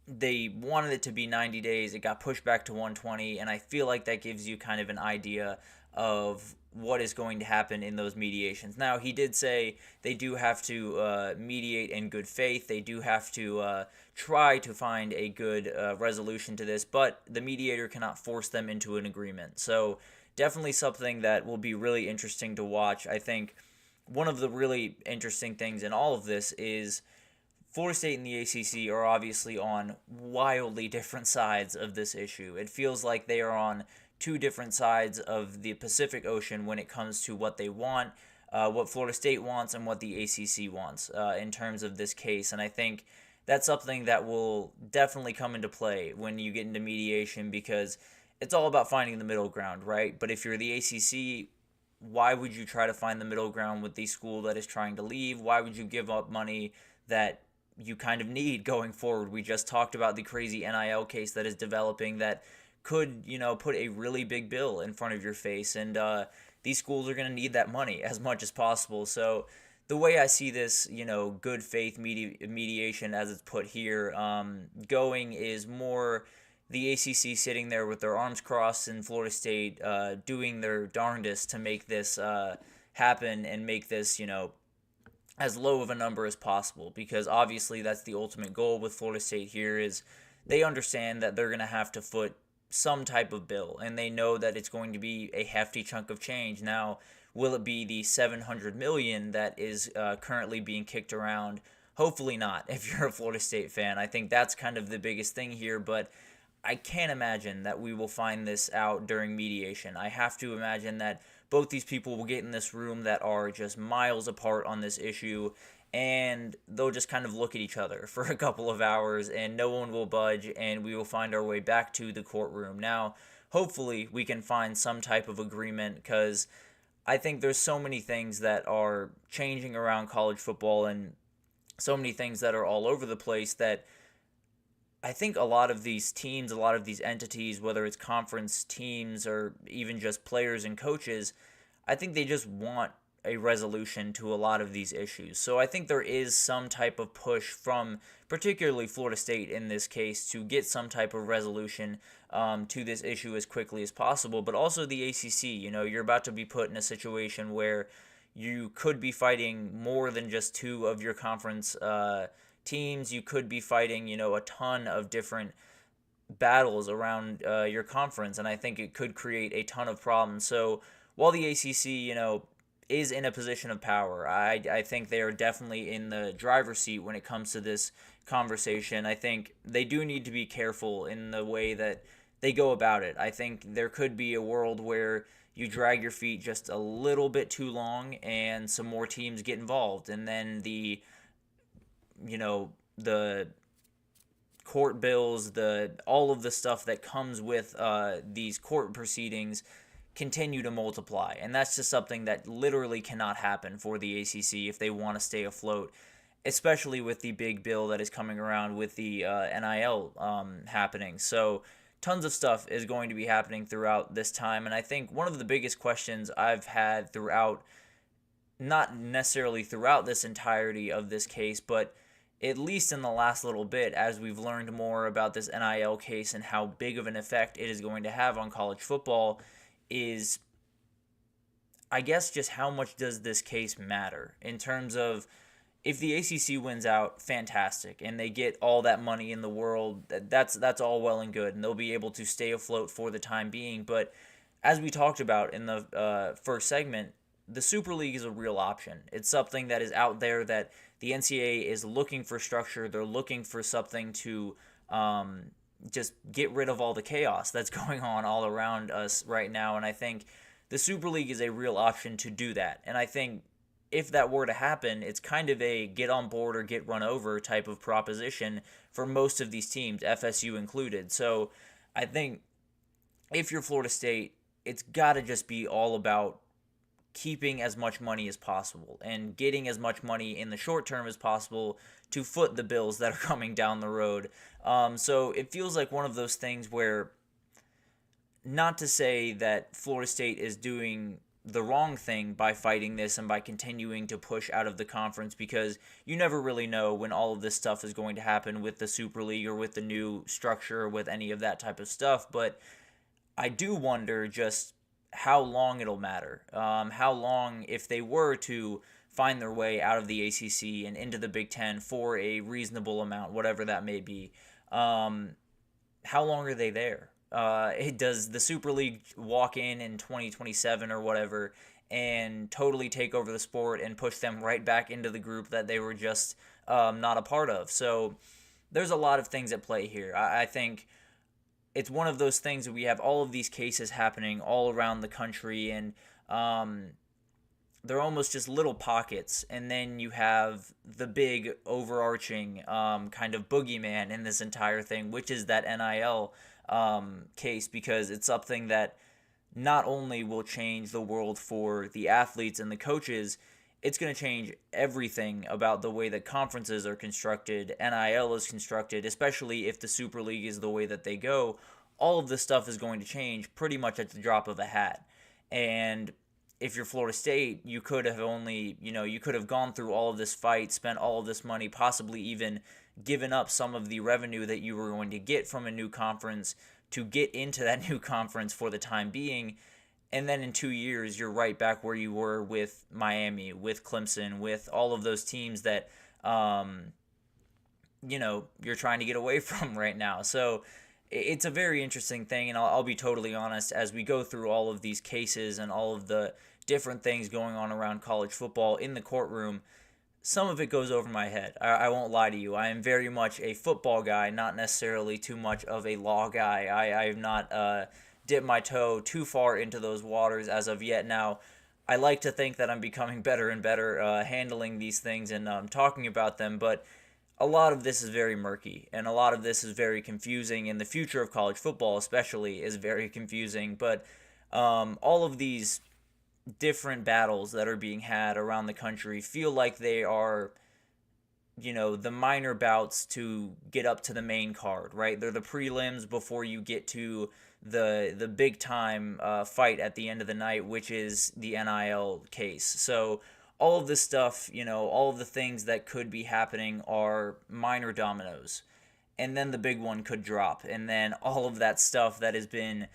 they wanted it to be 90 days. It got pushed back to 120, and I feel like that gives you kind of an idea of what is going to happen in those mediations. Now, he did say they do have to mediate in good faith. They do have to try to find a good resolution to this, but the mediator cannot force them into an agreement. So definitely something that will be really interesting to watch. I think one of the really interesting things in all of this is Florida State and the ACC are obviously on wildly different sides of this issue. It feels like they are on two different sides of the Pacific Ocean when it comes to what they want, what Florida State wants, and what the ACC wants in terms of this case. And I think that's something that will definitely come into play when you get into mediation, because it's all about finding the middle ground, right? But if you're the ACC, why would you try to find the middle ground with the school that is trying to leave? Why would you give up money that you kind of need going forward? We just talked about the crazy NIL case that is developing that could, put a really big bill in front of your face, and these schools are going to need that money as much as possible. So the way I see this, good faith mediation as it's put here, going is more the ACC sitting there with their arms crossed and Florida State doing their darndest to make this happen and make this, as low of a number as possible, because obviously that's the ultimate goal with Florida State here. Is they understand that they're going to have to foot some type of bill, and they know that it's going to be a hefty chunk of change. Now, will it be the $700 million that is currently being kicked around? Hopefully not, if you're a Florida State fan. I think that's kind of the biggest thing here, but I can't imagine that we will find this out during mediation. I have to imagine that both these people will get in this room that are just miles apart on this issue, and they'll just kind of look at each other for a couple of hours, and no one will budge, and we will find our way back to the courtroom. Now, hopefully we can find some type of agreement, because I think there's so many things that are changing around college football and so many things that are all over the place that I think a lot of these teams, a lot of these entities, whether it's conference teams or even just players and coaches, I think they just want a resolution to a lot of these issues. So I think there is some type of push from particularly Florida State in this case to get some type of resolution to this issue as quickly as possible. But also the ACC, you're about to be put in a situation where you could be fighting more than just two of your conference teams. You could be fighting, a ton of different battles around your conference, and I think it could create a ton of problems. So while the ACC, is in a position of power, I think they are definitely in the driver's seat when it comes to this conversation. I think they do need to be careful in the way that they go about it. I think there could be a world where you drag your feet just a little bit too long and some more teams get involved, and then the court bills, all of the stuff that comes with these court proceedings continue to multiply. And that's just something that literally cannot happen for the ACC if they want to stay afloat, especially with the big bill that is coming around with the NIL happening. So tons of stuff is going to be happening throughout this time. And I think one of the biggest questions I've had throughout, not necessarily throughout this entirety of this case, but at least in the last little bit, as we've learned more about this NIL case and how big of an effect it is going to have on college football, is, I guess, just how much does this case matter in terms of, if the ACC wins out, fantastic, and they get all that money in the world, that's all well and good, and they'll be able to stay afloat for the time being. But as we talked about in the first segment, the Super League is a real option. It's something that is out there that the NCAA is looking for structure. They're looking for something to just get rid of all the chaos that's going on all around us right now. And I think the Super League is a real option to do that. And I think if that were to happen, it's kind of a get on board or get run over type of proposition for most of these teams, FSU included. So I think if you're Florida State, it's got to just be all about keeping as much money as possible and getting as much money in the short term as possible to foot the bills that are coming down the road. So it feels like one of those things where, not to say that Florida State is doing the wrong thing by fighting this and by continuing to push out of the conference, because you never really know when all of this stuff is going to happen with the Super League or with the new structure or with any of that type of stuff. But I do wonder just how long it'll matter. How long, if they were to find their way out of the ACC and into the Big Ten for a reasonable amount, whatever that may be, how long are they there? Does the Super League walk in 2027 or whatever and totally take over the sport and push them right back into the group that they were just not a part of? So there's a lot of things at play here. I think it's one of those things that we have all of these cases happening all around the country, and they're almost just little pockets, and then you have the big overarching kind of boogeyman in this entire thing, which is that NIL case, because it's something that not only will change the world for the athletes and the coaches, it's going to change everything about the way that conferences are constructed, NIL is constructed, especially if the Super League is the way that they go. All of this stuff is going to change pretty much at the drop of a hat. And if you're Florida State, you could have gone through all of this fight, spent all of this money, possibly even given up some of the revenue that you were going to get from a new conference to get into that new conference for the time being. And then in 2 years, you're right back where you were with Miami, with Clemson, with all of those teams that, you're trying to get away from right now. So it's a very interesting thing, and I'll be totally honest, as we go through all of these cases and all of the different things going on around college football in the courtroom, some of it goes over my head. I won't lie to you. I am very much a football guy, not necessarily too much of a law guy. I have not dipped my toe too far into those waters as of yet. Now, I like to think that I'm becoming better and better handling these things and talking about them, but a lot of this is very murky, and a lot of this is very confusing, and the future of college football especially is very confusing. But all of these different battles that are being had around the country feel like they are, the minor bouts to get up to the main card, right? They're the prelims before you get to the big time fight at the end of the night, which is the NIL case. So all of this stuff, all of the things that could be happening are minor dominoes. And then the big one could drop. And then all of that stuff that has been,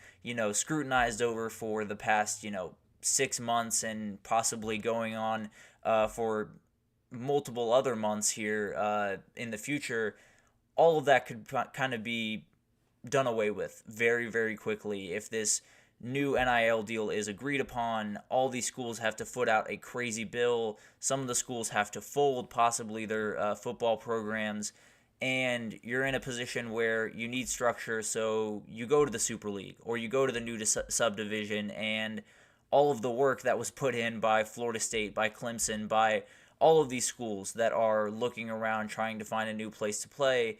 scrutinized over for the past, 6 months and possibly going on for multiple other months here in the future, all of that could kind of be done away with very, very quickly. If this new NIL deal is agreed upon, all these schools have to foot out a crazy bill. Some of the schools have to fold possibly their football programs, and you're in a position where you need structure, so you go to the Super League or you go to the new subdivision, and all of the work that was put in by Florida State, by Clemson, by all of these schools that are looking around trying to find a new place to play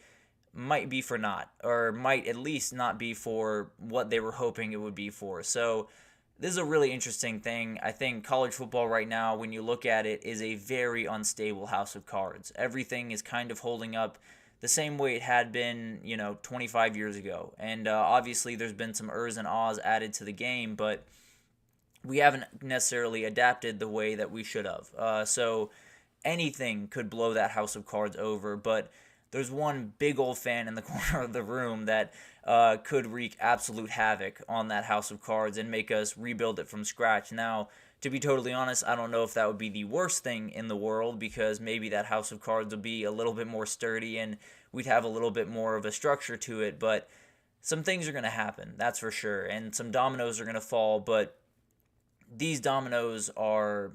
might be for naught, or might at least not be for what they were hoping it would be for. So this is a really interesting thing. I think college football right now, when you look at it, is a very unstable house of cards. Everything is kind of holding up the same way it had been, 25 years ago. And obviously there's been some ers and ahs added to the game, but we haven't necessarily adapted the way that we should have. So anything could blow that house of cards over, but there's one big old fan in the corner of the room that could wreak absolute havoc on that house of cards and make us rebuild it from scratch. Now, to be totally honest, I don't know if that would be the worst thing in the world, because maybe that house of cards would be a little bit more sturdy and we'd have a little bit more of a structure to it, but some things are going to happen, that's for sure, and some dominoes are going to fall, but these dominoes are,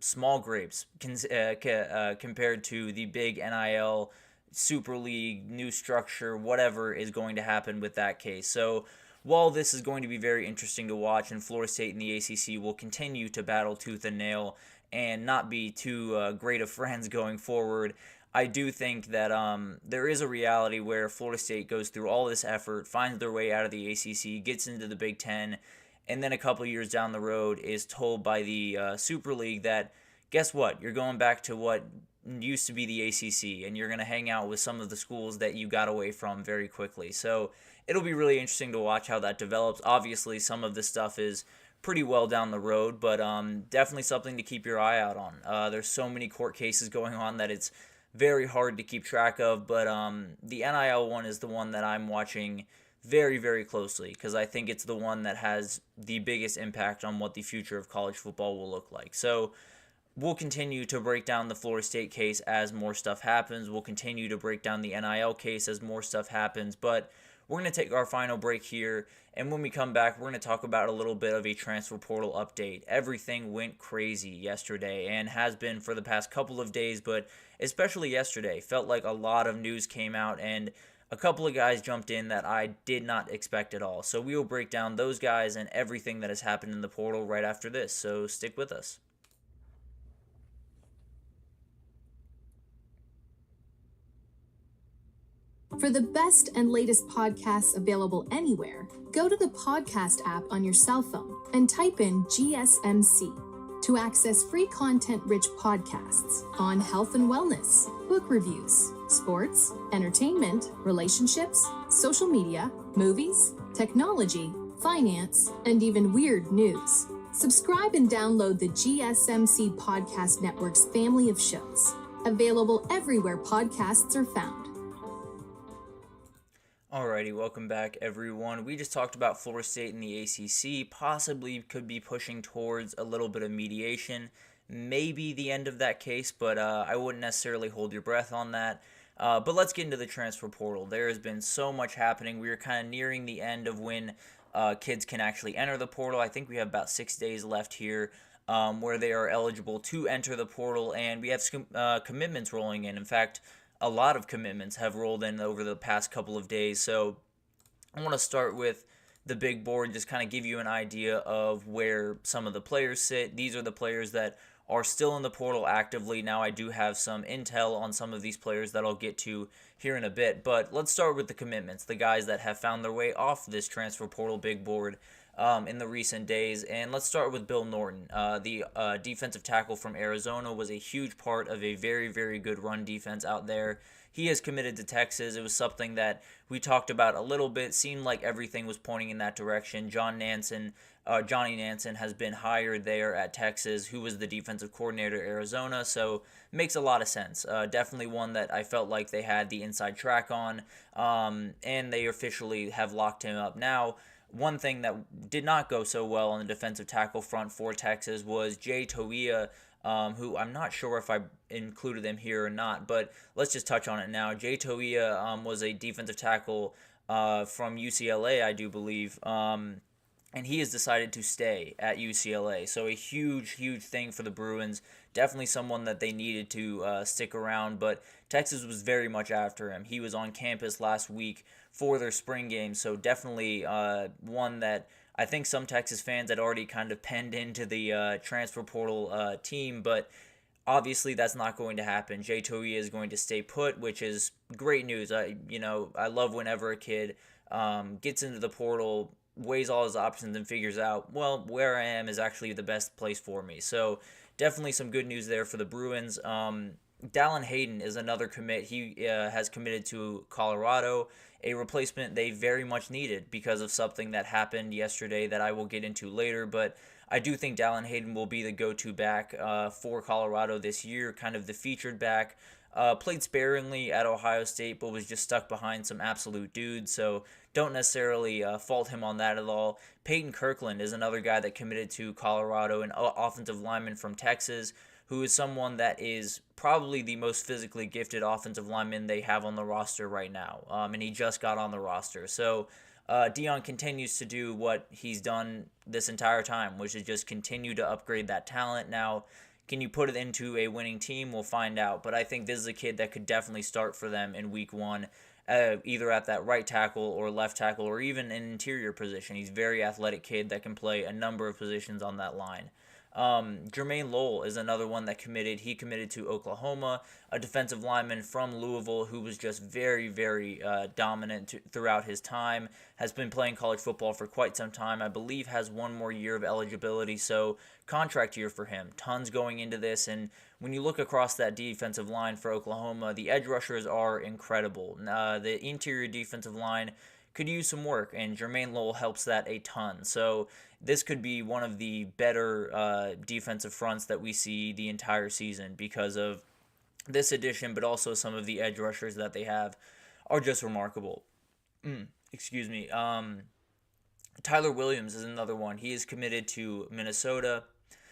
small grapes compared to the big NIL, Super League, new structure, whatever is going to happen with that case. So while this is going to be very interesting to watch, and Florida State and the ACC will continue to battle tooth and nail and not be too great of friends going forward, I do think that there is a reality where Florida State goes through all this effort, finds their way out of the ACC, gets into the Big Ten, and then a couple years down the road is told by the Super League that, guess what, you're going back to what used to be the ACC, and you're going to hang out with some of the schools that you got away from very quickly. So it'll be really interesting to watch how that develops. Obviously, some of this stuff is pretty well down the road, but definitely something to keep your eye out on. There's so many court cases going on that it's very hard to keep track of, but the NIL one is the one that I'm watching very, very closely, because I think it's the one that has the biggest impact on what the future of college football will look like. So we'll continue to break down the Florida State case as more stuff happens. We'll continue to break down the NIL case as more stuff happens, but we're going to take our final break here, and when we come back, we're going to talk about a little bit of a transfer portal update. Everything went crazy yesterday, and has been for the past couple of days, but especially yesterday. Felt like a lot of news came out, and a couple of guys jumped in that I did not expect at all. So we will break down those guys and everything that has happened in the portal right after this. So stick with us. For the best and latest podcasts available anywhere, go to the podcast app on your cell phone and type in GSMC to access free content-rich podcasts on health and wellness, book reviews, sports, entertainment, relationships, social media, movies, technology, finance, and even weird news. Subscribe and download the GSMC Podcast Network's family of shows, available everywhere podcasts are found. Alrighty, welcome back everyone. We just talked about Florida State and the ACC possibly could be pushing towards a little bit of mediation, maybe the end of that case, but I wouldn't necessarily hold your breath on that. But let's get into the transfer portal. There has been so much happening. We are kind of nearing the end of when kids can actually enter the portal. I think we have about 6 days left here where they are eligible to enter the portal, and we have commitments rolling in. In fact, a lot of commitments have rolled in over the past couple of days. So I want to start with the big board, just kind of give you an idea of where some of the players sit. These are the players that are still in the portal actively. Now I do have some intel on some of these players that I'll get to here in a bit, but let's start with the commitments, the guys that have found their way off this transfer portal big board in the recent days. And let's start with Bill Norton. The defensive tackle from Arizona was a huge part of a very, very good run defense out there. He has committed to Texas. It was something that we talked about a little bit. Seemed like everything was pointing in that direction. Johnny Nansen has been hired there at Texas, who was the defensive coordinator at Arizona, so makes a lot of sense. Definitely one that I felt like they had the inside track on, and they officially have locked him up. Now, one thing that did not go so well on the defensive tackle front for Texas was Jay Toia, who I'm not sure if I included him here or not, but let's just touch on it now. Jay Toia was a defensive tackle from UCLA, I do believe, and he has decided to stay at UCLA. So a huge, huge thing for the Bruins. Definitely someone that they needed to stick around, but Texas was very much after him. He was on campus last week for their spring game, so definitely one that I think some Texas fans had already kind of penned into the transfer portal team, but obviously that's not going to happen. Jay Toia is going to stay put, which is great news. I love whenever a kid gets into the portal, weighs all his options, and figures out, well, where I am is actually the best place for me. So definitely some good news there for the Bruins. Dallin Hayden is another commit. He has committed to Colorado, a replacement they very much needed because of something that happened yesterday that I will get into later. But I do think Dallin Hayden will be the go-to back for Colorado this year, kind of the featured back. Played sparingly at Ohio State, but was just stuck behind some absolute dudes, so don't necessarily fault him on that at all. Peyton Kirkland is another guy that committed to Colorado, an offensive lineman from Texas, who is someone that is probably the most physically gifted offensive lineman they have on the roster right now, and he just got on the roster. So Deion continues to do what he's done this entire time, which is just continue to upgrade that talent. Now, can you put it into a winning team? We'll find out. But I think this is a kid that could definitely start for them in week one, either at that right tackle or left tackle or even an interior position. He's a very athletic kid that can play a number of positions on that line. Jermaine Lowell is another one that committed. He committed to Oklahoma, a defensive lineman from Louisville who was just very, very dominant throughout his time, has been playing college football for quite some time. I believe has one more year of eligibility, so contract year for him. Tons going into this, and when you look across that defensive line for Oklahoma, the edge rushers are incredible. The interior defensive line could use some work, and Jermaine Lowell helps that a ton. So this could be one of the better defensive fronts that we see the entire season because of this addition, but also some of the edge rushers that they have are just remarkable. Excuse me. Tyler Williams is another one. He is committed to Minnesota.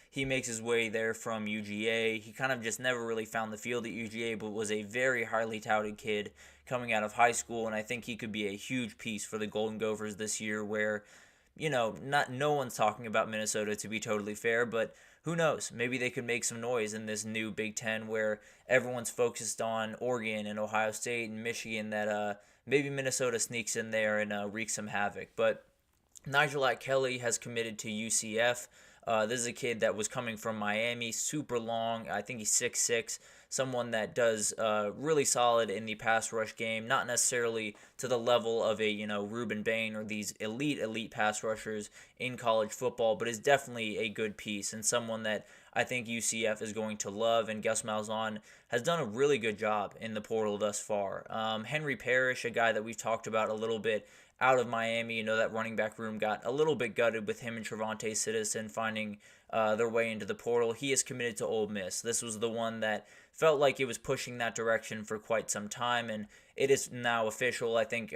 He makes his way there from UGA. He kind of just never really found the field at UGA, but was a very highly touted kid coming out of high school, and I think he could be a huge piece for the Golden Gophers this year where, no one's talking about Minnesota, to be totally fair, but who knows? Maybe they could make some noise in this new Big Ten where everyone's focused on Oregon and Ohio State and Michigan, that maybe Minnesota sneaks in there and wreaks some havoc. But Nigel Kelly has committed to UCF. This is a kid that was coming from Miami, super long. I think he's 6'6", someone that does really solid in the pass rush game, not necessarily to the level of a Reuben Bain or these elite pass rushers in college football, but is definitely a good piece and someone that I think UCF is going to love. And Gus Malzahn has done a really good job in the portal thus far. Henry Parrish, a guy that we've talked about a little bit out of Miami, that running back room got a little bit gutted with him and Trevante Citizen finding their way into the portal. He is committed to Ole Miss. This was the one that felt like it was pushing that direction for quite some time, and it is now official. I think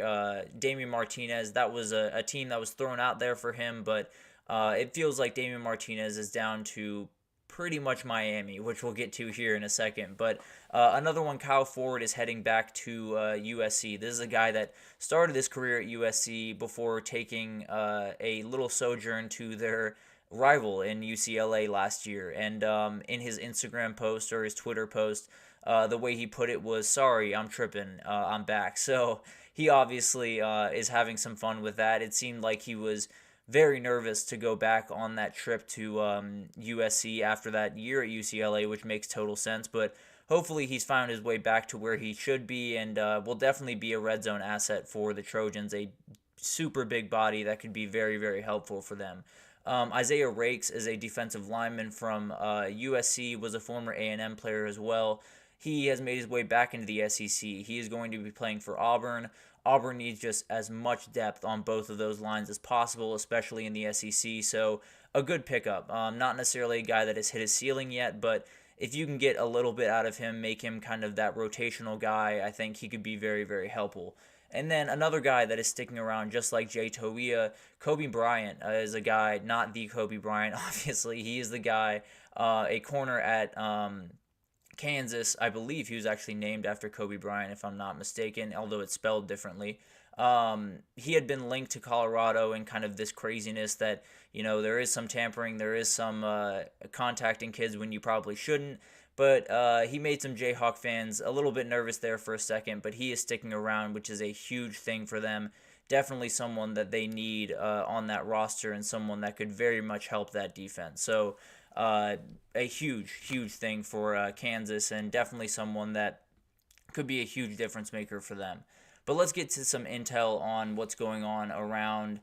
Damian Martinez, that was a team that was thrown out there for him, but it feels like Damian Martinez is down to pretty much Miami, which we'll get to here in a second. But another one, Kyle Ford, is heading back to USC. This is a guy that started his career at USC before taking a little sojourn to their rival in UCLA last year. And in his Instagram post or his Twitter post, the way he put it was, "Sorry, I'm tripping. I'm back." So he obviously is having some fun with that. It seemed like he was very nervous to go back on that trip to USC after that year at UCLA, which makes total sense. But hopefully he's found his way back to where he should be and will definitely be a red zone asset for the Trojans, a super big body that could be very, very helpful for them. Isaiah Rakes is a defensive lineman from USC, was a former A&M player as well. He has made his way back into the SEC. He is going to be playing for Auburn. Auburn needs just as much depth on both of those lines as possible, especially in the SEC. So a good pickup. Not necessarily a guy that has hit his ceiling yet, but if you can get a little bit out of him, make him kind of that rotational guy, I think he could be very, very helpful. And then another guy that is sticking around, just like Jay Toia, Kobe Bryant is a guy, not the Kobe Bryant, obviously. He is the guy, a corner at Kansas. I believe he was actually named after Kobe Bryant, if I'm not mistaken, although it's spelled differently. He had been linked to Colorado and kind of this craziness that, there is some tampering, there is some contacting kids when you probably shouldn't. But he made some Jayhawk fans a little bit nervous there for a second, but he is sticking around, which is a huge thing for them. Definitely someone that they need on that roster and someone that could very much help that defense. So a huge, huge thing for Kansas, and definitely someone that could be a huge difference maker for them. But let's get to some intel on what's going on around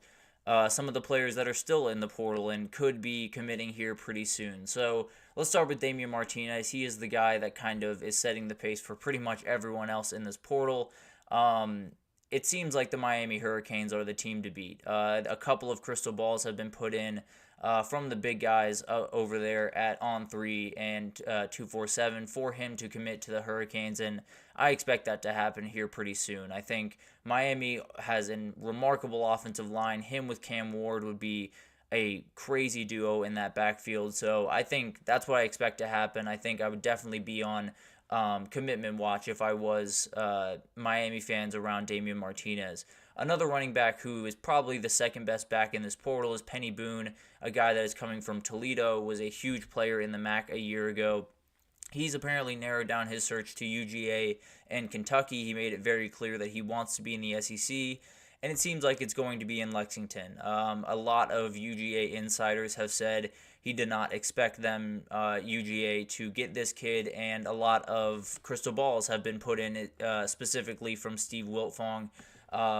some of the players that are still in the portal and could be committing here pretty soon. So let's start with Damian Martinez. He is the guy that kind of is setting the pace for pretty much everyone else in this portal. It seems like the Miami Hurricanes are the team to beat. A couple of crystal balls have been put in from the big guys over there at On3 and 247 for him to commit to the Hurricanes, and I expect that to happen here pretty soon. I think Miami has a remarkable offensive line. Him with Cam Ward would be a crazy duo in that backfield, so I think that's what I expect to happen. I think I would definitely be on commitment watch if I was Miami fans around Damian Martinez. Another running back who is probably the second best back in this portal is Penny Boone, a guy that is coming from Toledo, was a huge player in the MAC a year ago. He's apparently narrowed down his search to UGA and Kentucky. He made it very clear that he wants to be in the SEC, and it seems like it's going to be in Lexington. A lot of UGA insiders have said he did not expect them, UGA, to get this kid, and a lot of crystal balls have been put in, specifically from Steve Wiltfong,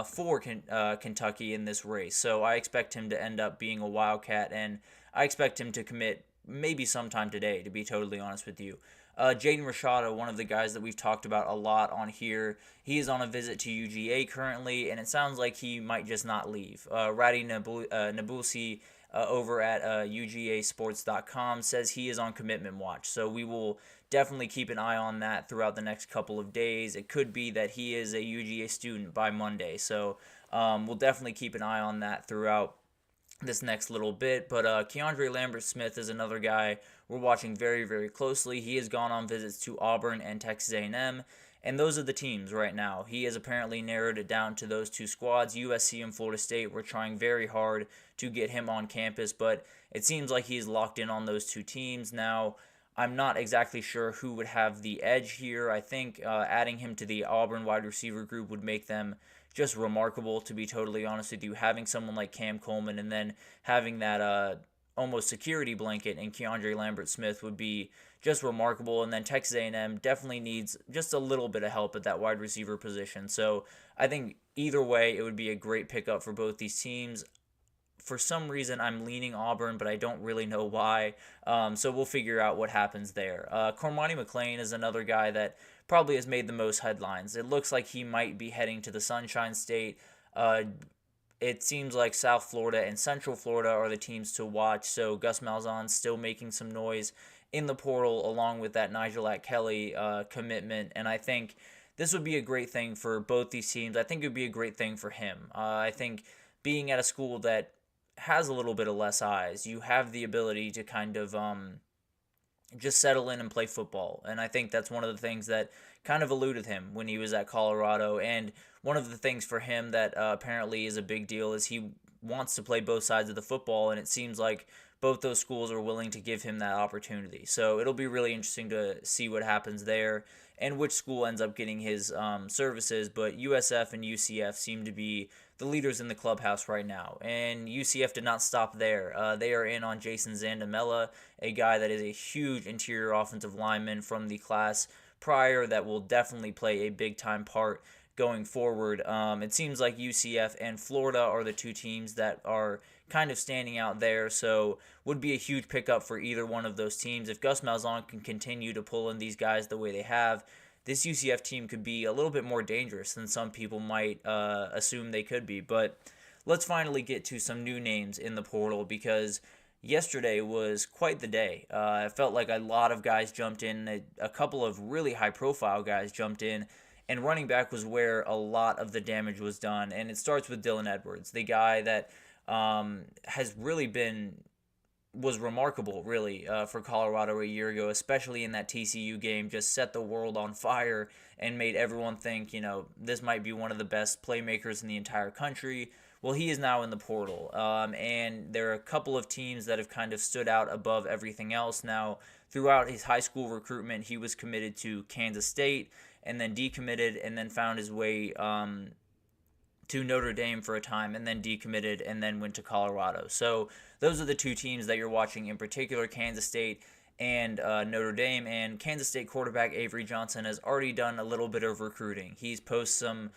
for Kentucky in this race. So I expect him to end up being a Wildcat, and I expect him to commit maybe sometime today, to be totally honest with you. Jaden Rashada, one of the guys that we've talked about a lot on here, he is on a visit to UGA currently, and it sounds like he might just not leave. Radi Nabulsi over at UGAsports.com says he is on commitment watch, so we will definitely keep an eye on that throughout the next couple of days. It could be that he is a UGA student by Monday, so we'll definitely keep an eye on that throughout this next little bit. But Keandre Lambert-Smith is another guy we're watching very, very closely. He has gone on visits to Auburn and Texas A&M, and those are the teams right now. He has apparently narrowed it down to those two squads. USC and Florida State were trying very hard to get him on campus, but it seems like he's locked in on those two teams. Now, I'm not exactly sure who would have the edge here. I think adding him to the Auburn wide receiver group would make them just remarkable, to be totally honest with you. Having someone like Cam Coleman and then having that almost security blanket in Keandre Lambert-Smith would be just remarkable. And then Texas A&M definitely needs just a little bit of help at that wide receiver position. So I think either way, it would be a great pickup for both these teams. For some reason, I'm leaning Auburn, but I don't really know why. So we'll figure out what happens there. Cormani McClain is another guy that probably has made the most headlines. It looks like he might be heading to the Sunshine State. It seems like South Florida and Central Florida are the teams to watch. So Gus Malzahn's still making some noise in the portal, along with that Nigel Kelly commitment. And I think this would be a great thing for both these teams. I think it would be a great thing for him. I think being at a school that has a little bit of less eyes, you have the ability to kind of just settle in and play football. And I think that's one of the things that kind of eluded him when he was at Colorado. And one of the things for him that apparently is a big deal is he wants to play both sides of the football, and it seems like both those schools are willing to give him that opportunity. So it'll be really interesting to see what happens there and which school ends up getting his services. But USF and UCF seem to be the leaders in the clubhouse right now. And UCF did not stop there. They are in on Jason Zandamela, a guy that is a huge interior offensive lineman from the class prior that will definitely play a big-time part going forward. It seems like UCF and Florida are the two teams that are kind of standing out there, so would be a huge pickup for either one of those teams. If Gus Malzahn can continue to pull in these guys the way they have, this UCF team could be a little bit more dangerous than some people might assume they could be. But let's finally get to some new names in the portal, because yesterday was quite the day. It felt like a lot of guys jumped in. A couple of really high-profile guys jumped in. and running back was where a lot of the damage was done. And it starts with Dylan Edwards, the guy that has really was remarkable, really, for Colorado a year ago, especially in that TCU game, just set the world on fire and made everyone think, this might be one of the best playmakers in the entire country. Well, he is now in the portal, and there are a couple of teams that have kind of stood out above everything else. Now, throughout his high school recruitment, he was committed to Kansas State and then decommitted and then found his way to Notre Dame for a time and then decommitted and then went to Colorado. So those are the two teams that you're watching in particular, Kansas State and Notre Dame. And Kansas State quarterback Avery Johnson has already done a little bit of recruiting. He's posted some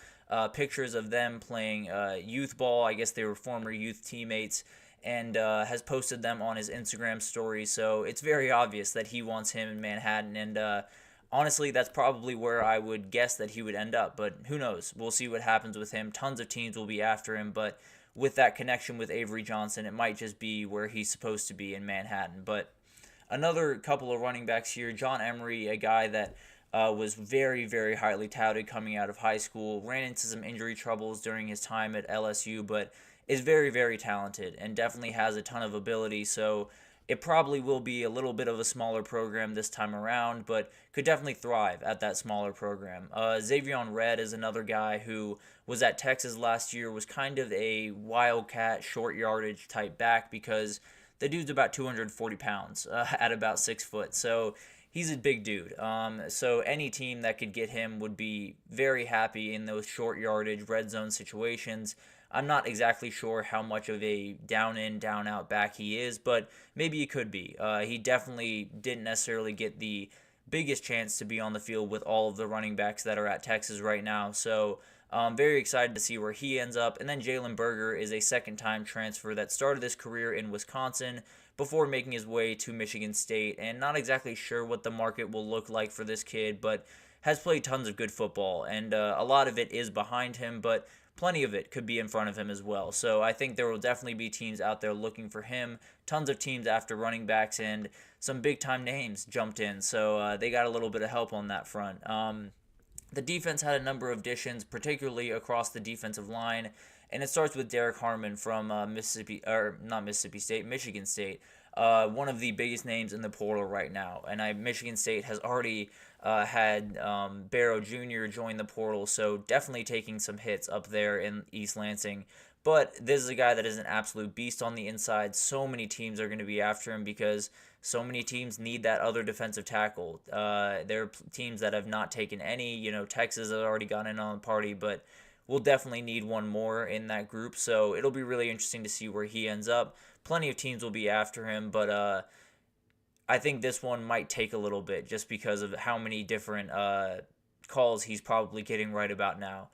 pictures of them playing youth ball. I guess they were former youth teammates, and has posted them on his Instagram story. So it's very obvious that he wants him in Manhattan, and honestly, that's probably where I would guess that he would end up, but who knows? We'll see what happens with him. Tons of teams will be after him, but with that connection with Avery Johnson, it might just be where he's supposed to be in Manhattan. But another couple of running backs here, John Emery, a guy that was very, very highly touted coming out of high school, ran into some injury troubles during his time at LSU, but is very, very talented and definitely has a ton of ability. So it probably will be a little bit of a smaller program this time around, but could definitely thrive at that smaller program. Xavier Red is another guy who was at Texas last year, was kind of a wildcat, short yardage type back because the dude's about 240 pounds at about 6 foot. So he's a big dude. So any team that could get him would be very happy in those short yardage red zone situations. I'm not exactly sure how much of a down-in, down-out back he is, but maybe he could be. He definitely didn't necessarily get the biggest chance to be on the field with all of the running backs that are at Texas right now. So I'm very excited to see where he ends up. And then Jalen Berger is a second-time transfer that started his career in Wisconsin before making his way to Michigan State. And not exactly sure what the market will look like for this kid, but has played tons of good football. And a lot of it is behind him, but plenty of it could be in front of him as well. So I think there will definitely be teams out there looking for him. Tons of teams after running backs, and some big-time names jumped in. So they got a little bit of help on that front. The defense had a number of additions, particularly across the defensive line. And it starts with Derek Harmon from Michigan State. One of the biggest names in the portal right now. And Michigan State has already had Barrow Jr. join the portal, so definitely taking some hits up there in East Lansing. But this is a guy that is an absolute beast on the inside. So many teams are going to be after him because so many teams need that other defensive tackle. There are teams that have not taken any. Texas has already gone in on the party, but we'll definitely need one more in that group. So it'll be really interesting to see where he ends up. Plenty of teams will be after him, but I think this one might take a little bit just because of how many different calls he's probably getting right about now.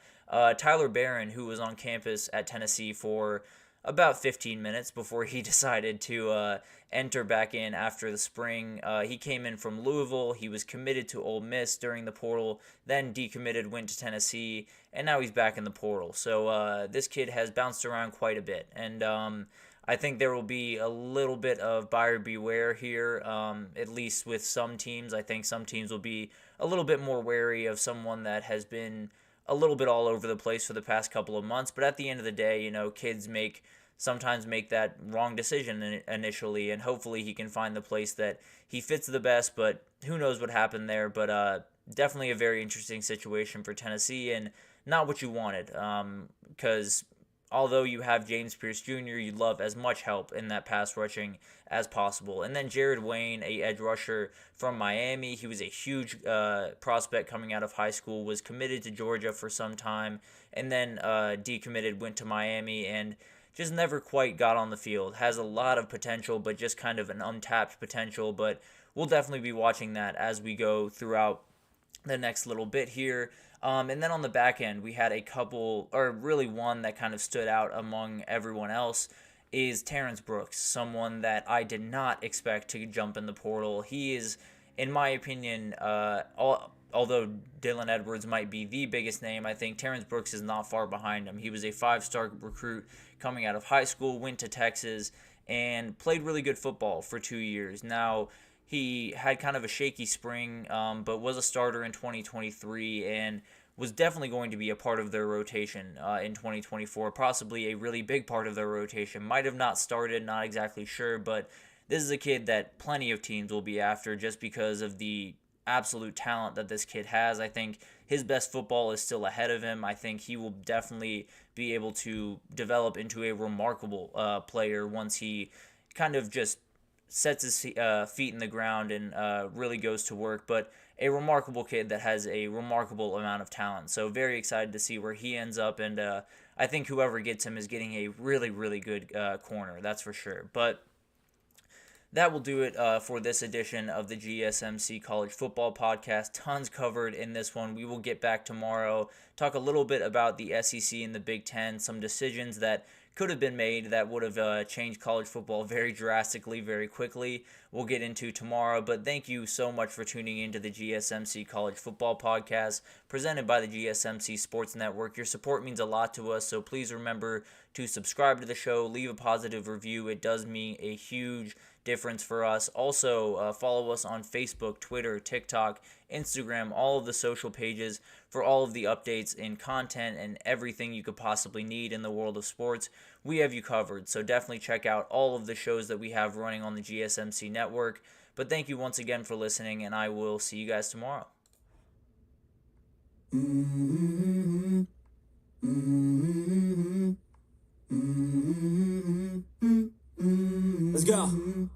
Tyler Barron, who was on campus at Tennessee for about 15 minutes before he decided to enter back in after the spring. He came in from Louisville. He was committed to Ole Miss during the portal, then decommitted, went to Tennessee, and now he's back in the portal. So this kid has bounced around quite a bit, and I think there will be a little bit of buyer beware here, at least with some teams. I think some teams will be a little bit more wary of someone that has been a little bit all over the place for the past couple of months. But at the end of the day, kids sometimes make that wrong decision initially, and hopefully he can find the place that he fits the best. But who knows what happened there. But definitely a very interesting situation for Tennessee, and not what you wanted, because although you have James Pierce Jr., you'd love as much help in that pass rushing as possible. And then Jared Wayne, a edge rusher from Miami. He was a huge prospect coming out of high school, was committed to Georgia for some time, and then decommitted, went to Miami, and just never quite got on the field. Has a lot of potential, but just kind of an untapped potential. But we'll definitely be watching that as we go throughout the next little bit here. And then on the back end, we had a couple, or really one that kind of stood out among everyone else, is Terrence Brooks, someone that I did not expect to jump in the portal. He is, in my opinion, although Dylan Edwards might be the biggest name, I think Terrence Brooks is not far behind him. He was a 5-star recruit coming out of high school, went to Texas, and played really good football for 2 years. Now, he had kind of a shaky spring, but was a starter in 2023 and was definitely going to be a part of their rotation in 2024, possibly a really big part of their rotation. Might have not started, not exactly sure, but this is a kid that plenty of teams will be after just because of the absolute talent that this kid has. I think his best football is still ahead of him. I think he will definitely be able to develop into a remarkable player once he kind of just sets his feet in the ground and really goes to work. But a remarkable kid that has a remarkable amount of talent. So very excited to see where he ends up. And I think whoever gets him is getting a really, really good corner. That's for sure. But that will do it for this edition of the GSMC College Football Podcast. Tons covered in this one. We will get back tomorrow, talk a little bit about the SEC and the Big Ten, some decisions that could have been made that would have changed college football very drastically, very quickly. We'll get into tomorrow, but thank you so much for tuning into the GSMC College Football Podcast, presented by the GSMC Sports Network. Your support means a lot to us, so please remember to subscribe to the show, leave a positive review. It does mean a huge difference for us. Also, follow us on Facebook, Twitter, TikTok, Instagram, all of the social pages for all of the updates in content and everything you could possibly need in the world of sports. We have you covered, so definitely check out all of the shows that we have running on the GSMC network. But thank you once again for listening, and I will see you guys tomorrow. Let's go.